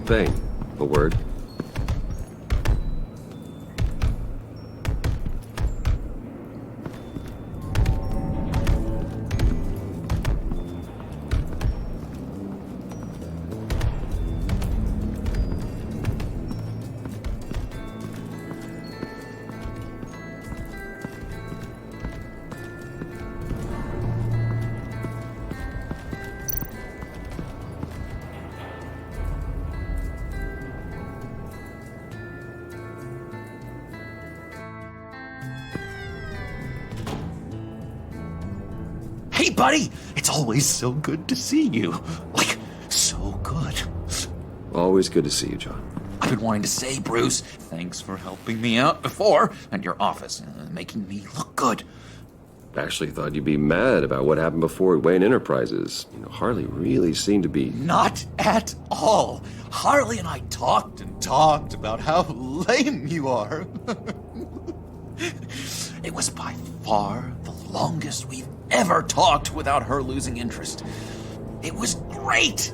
Bane, a word? Hey, buddy! It's always so good to see you. Like, so good. Always good to see you, John. I've been wanting to say, Bruce, thanks for helping me out before at your office, making me look good. Actually thought you'd be mad about what happened before at Wayne Enterprises. You know, Harley really seemed to be... Not at all. Harley and I talked and talked about how lame you are. It was by far the longest we've ever talked without her losing interest. It was great.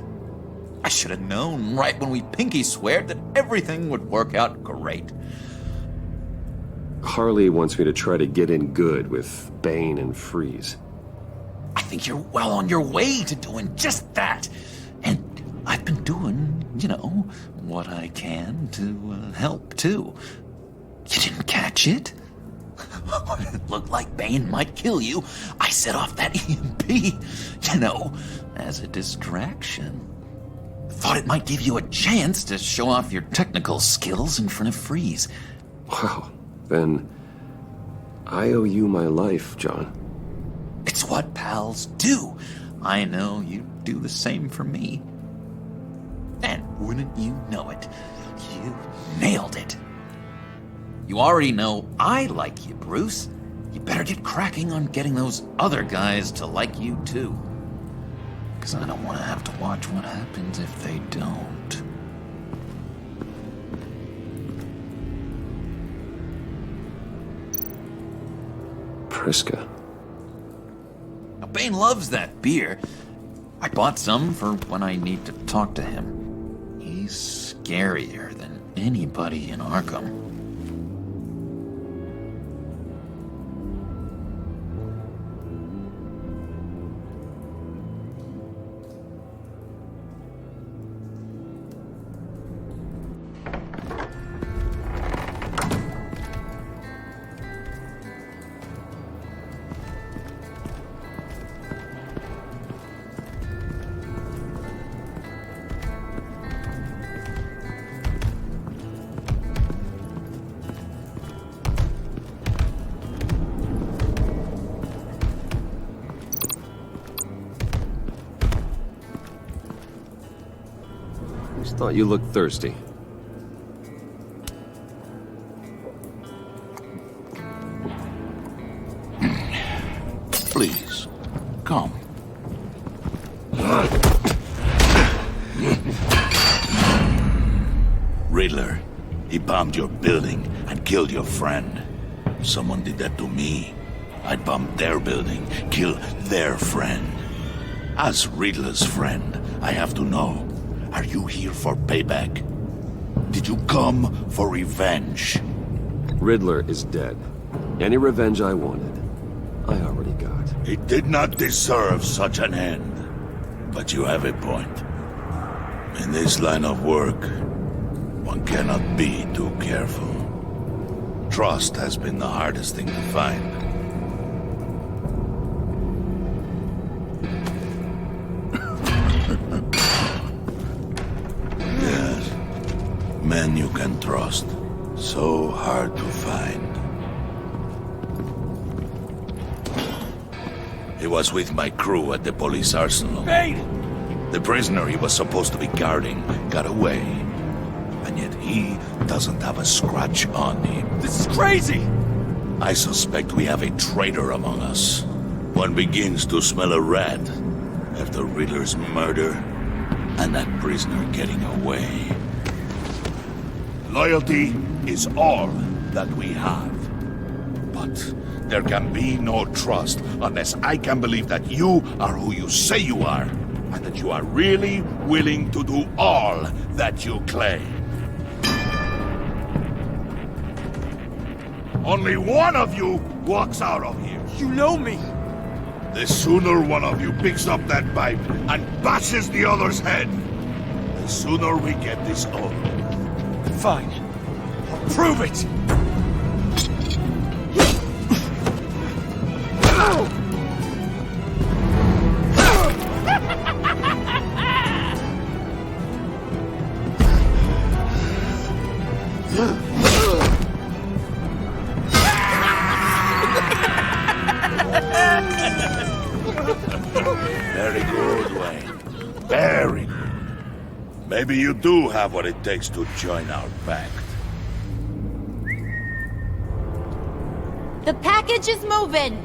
I should have known right when we pinky sweared that everything would work out great. Harley wants me to try to get in good with Bane and Freeze. I think you're well on your way to doing just that. And I've been doing, you know, what I can to help, too. You didn't catch it? It looked like Bane might kill you. I set off that EMP, you know, as a distraction. Thought it might give you a chance to show off your technical skills in front of Freeze. Wow, then I owe you my life, John. It's what pals do. I know you do the same for me. And wouldn't you know it, you nailed it. You already know I like you, Bruce. You better get cracking on getting those other guys to like you, too. Because I don't want to have to watch what happens if they don't. Priska. Now, Bane loves that beer. I bought some for when I need to talk to him. He's scarier than anybody in Arkham. Thought you looked thirsty. Please, come. Riddler, he bombed your building and killed your friend. If someone did that to me, I'd bomb their building, kill their friend. As Riddler's friend, I have to know. Are you here for payback? Did you come for revenge? Riddler is dead. Any revenge I wanted, I already got. He did not deserve such an end. But you have a point. In this line of work, one cannot be too careful. Trust has been the hardest thing to find. Men you can trust. So hard to find. He was with my crew at the police arsenal. Bane! The prisoner he was supposed to be guarding got away. And yet he doesn't have a scratch on him. This is crazy! I suspect we have a traitor among us. One begins to smell a rat after Riddler's murder and that prisoner getting away. Loyalty is all that we have. But there can be no trust unless I can believe that you are who you say you are, and that you are really willing to do all that you claim. Only one of you walks out of here. You know me! The sooner one of you picks up that pipe and bashes the other's head, the sooner we get this over. Fine. I'll prove it! Very good, Wayne. Very good. Maybe you do have what it takes to join our pact. The package is moving!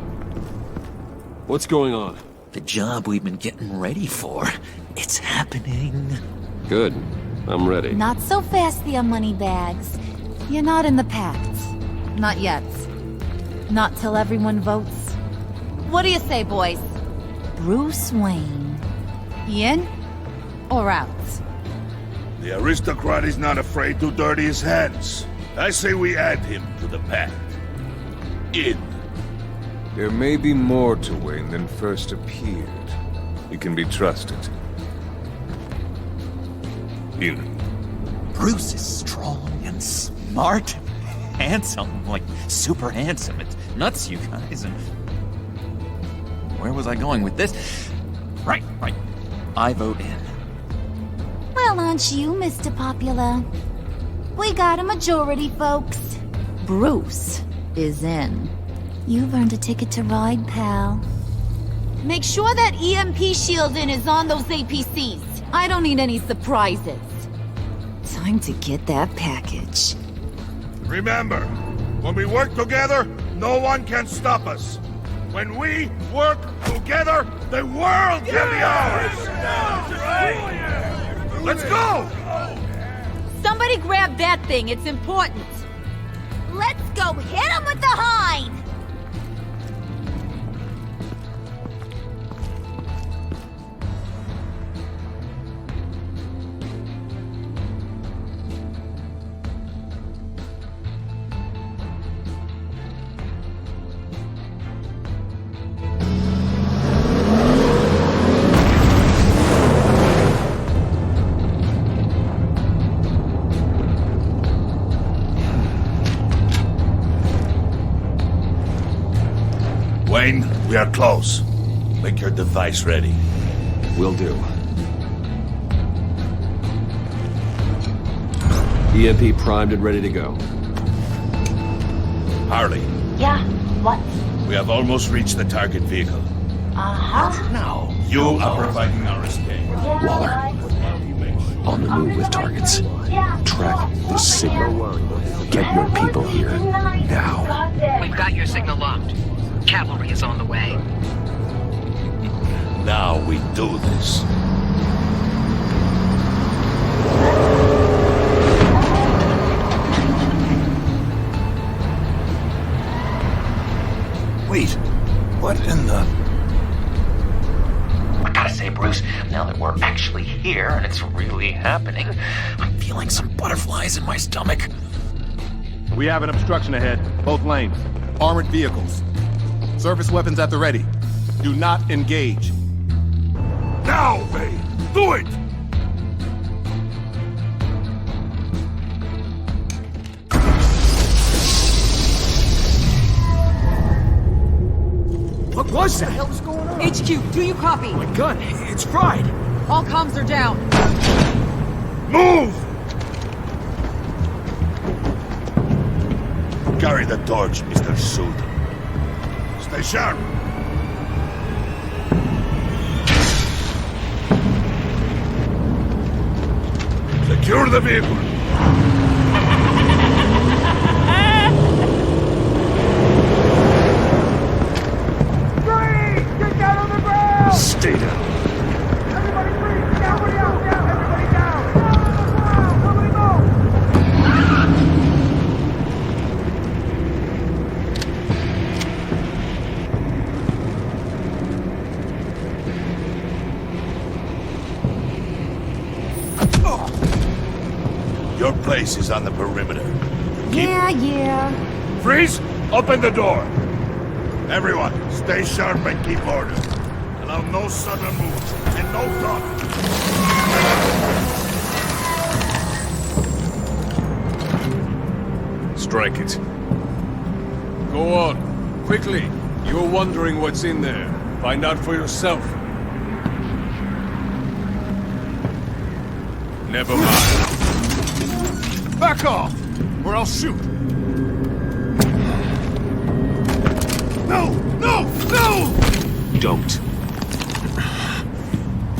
What's going on? The job we've been getting ready for. It's happening. Good. I'm ready. Not so fast, the Moneybags. You're not in the Pact. Not yet. Not till everyone votes. What do you say, boys? Bruce Wayne. In or out? The aristocrat is not afraid to dirty his hands. I say we add him to the pact. In. There may be more to Wayne than first appeared. He can be trusted. In. Bruce is strong and smart, handsome, like super handsome. It's nuts, you guys. And where was I going with this? Right. I vote in. Well, aren't you, Mr. Popular? We got a majority, folks. Bruce is in. You've earned a ticket to ride, pal. Make sure that EMP shielding is on those APCs. I don't need any surprises. Time to get that package. Remember, when we work together, no one can stop us. When we work together, the world can be ours! Let's go! Somebody grab that thing, it's important. Let's go hit him with the hind! Wayne, we are close. Make your device ready. Will do. EMP primed and ready to go. Harley. Yeah, what? We have almost reached the target vehicle. Uh-huh. Now, you are providing our escape. Waller. On the move with targets. Track the signal. Get your people here. Now. We've got your signal locked. Cavalry is on the way. Now we do this. Wait, what in the... I gotta say, Bruce, now that we're actually here and it's really happening, I'm feeling some butterflies in my stomach. We have an obstruction ahead, both lanes. Armored vehicles. Service weapons at the ready. Do not engage. Now, Bane! Do it! What was that? What the hell's going on? HQ, do you copy? My gun, it's fried. All comms are down. Move! carry the torch, Mr. Suit. Stay sharp. Secure the vehicle. Get down on the ground! Stay down. Everybody freeze! Down, everybody down! Down! Nobody move! Your place is on the perimeter. Yeah. Freeze! Open the door! Everyone, stay sharp and keep order. Allow no sudden moves and no talk. Strike it. Go on. Quickly. You're wondering what's in there. Find out for yourself. Never mind. Back off, or I'll shoot. No! No! No! Don't.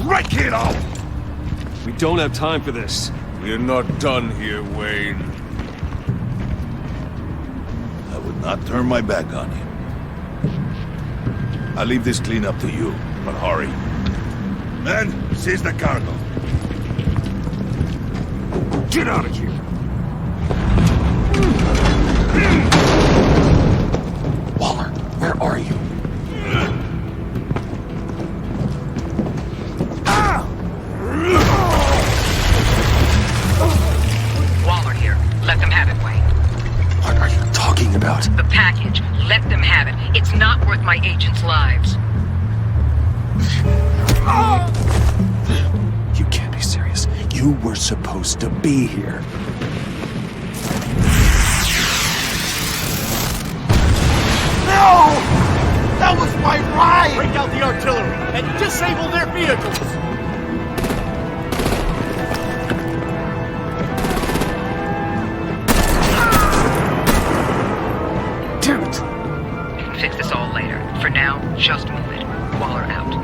Right, kiddo! We don't have time for this. We're not done here, Wayne. I would not turn my back on you. I'll leave this clean up to you, but hurry. Men, seize the cargo. Get out of here! Waller, where are you? Waller here. Let them have it, Wayne. What are you talking about? The package. Let them have it. It's not worth my agents' lives. You can't be serious. You were supposed to be here. No! That was my ride! Break out the artillery and disable their vehicles! Damn it! We can fix this all later. For now, just move it. Waller out.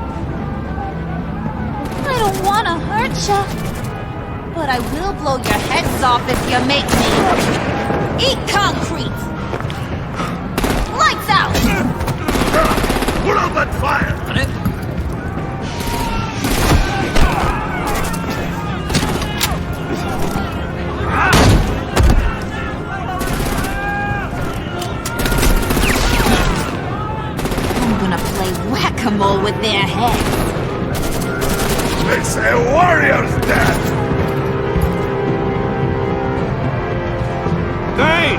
I don't want to hurt ya, but I will blow your heads off if you make me eat concrete. Lights out! Put out that fire! On it? I'm gonna play whack-a-mole with their heads. It's a warrior's death! Hey!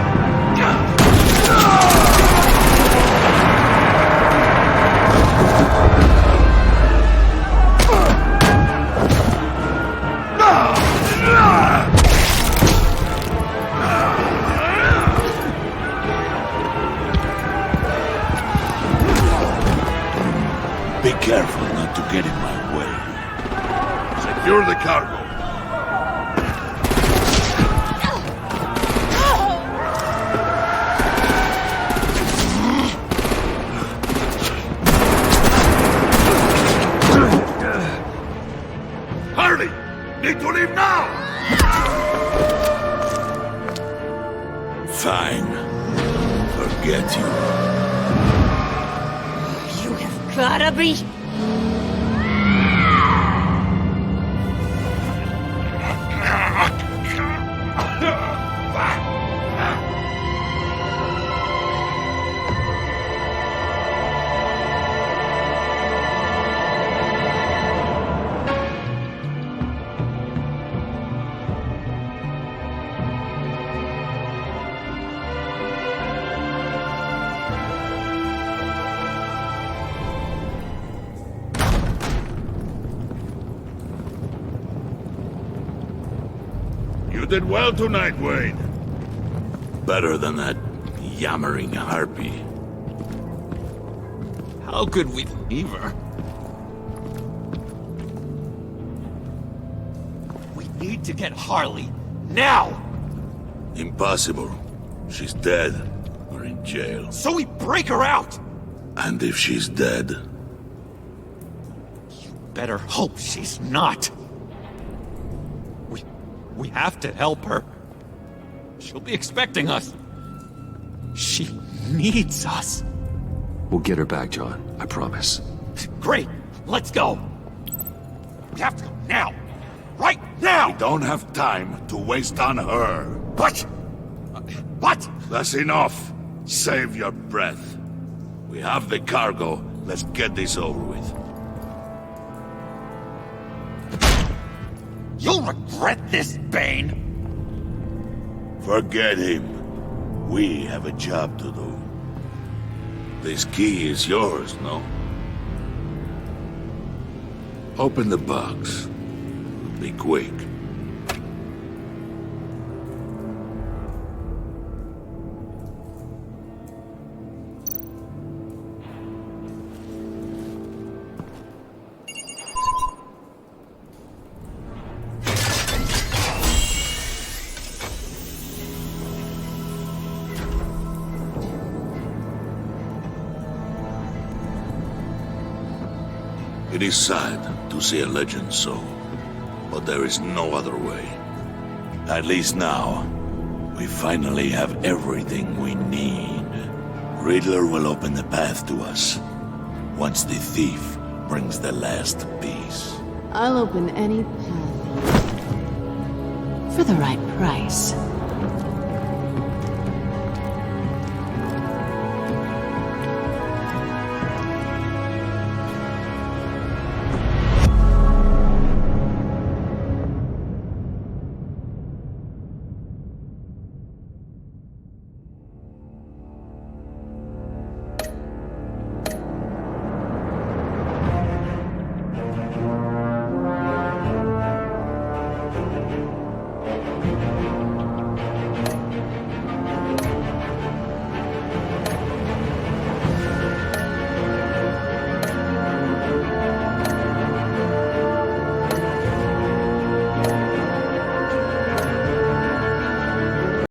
Be careful not to get in my way. Secure the cargo. Hurry! Need to leave now! Fine. Forget you. You have gotta be... You did well tonight, Wayne. Better than that yammering harpy. How could we leave her? We need to get Harley now! Impossible. She's dead. jail. So we break her out! And if she's dead? Better hope she's not. We have to help her. She'll be expecting us. She needs us. We'll get her back, John. I promise. Great. Let's go. We have to go now. Right now! We don't have time to waste on her. What? What? That's enough. Save your breath. We have the cargo. Let's get this over with. You'll regret this, Bane! Forget him. We have a job to do. This key is yours, no? Open the box. Be quick. It is sad to see a legend so, but there is no other way. At least now, we finally have everything we need. Riddler will open the path to us, once the thief brings the last piece. I'll open any path. For the right price.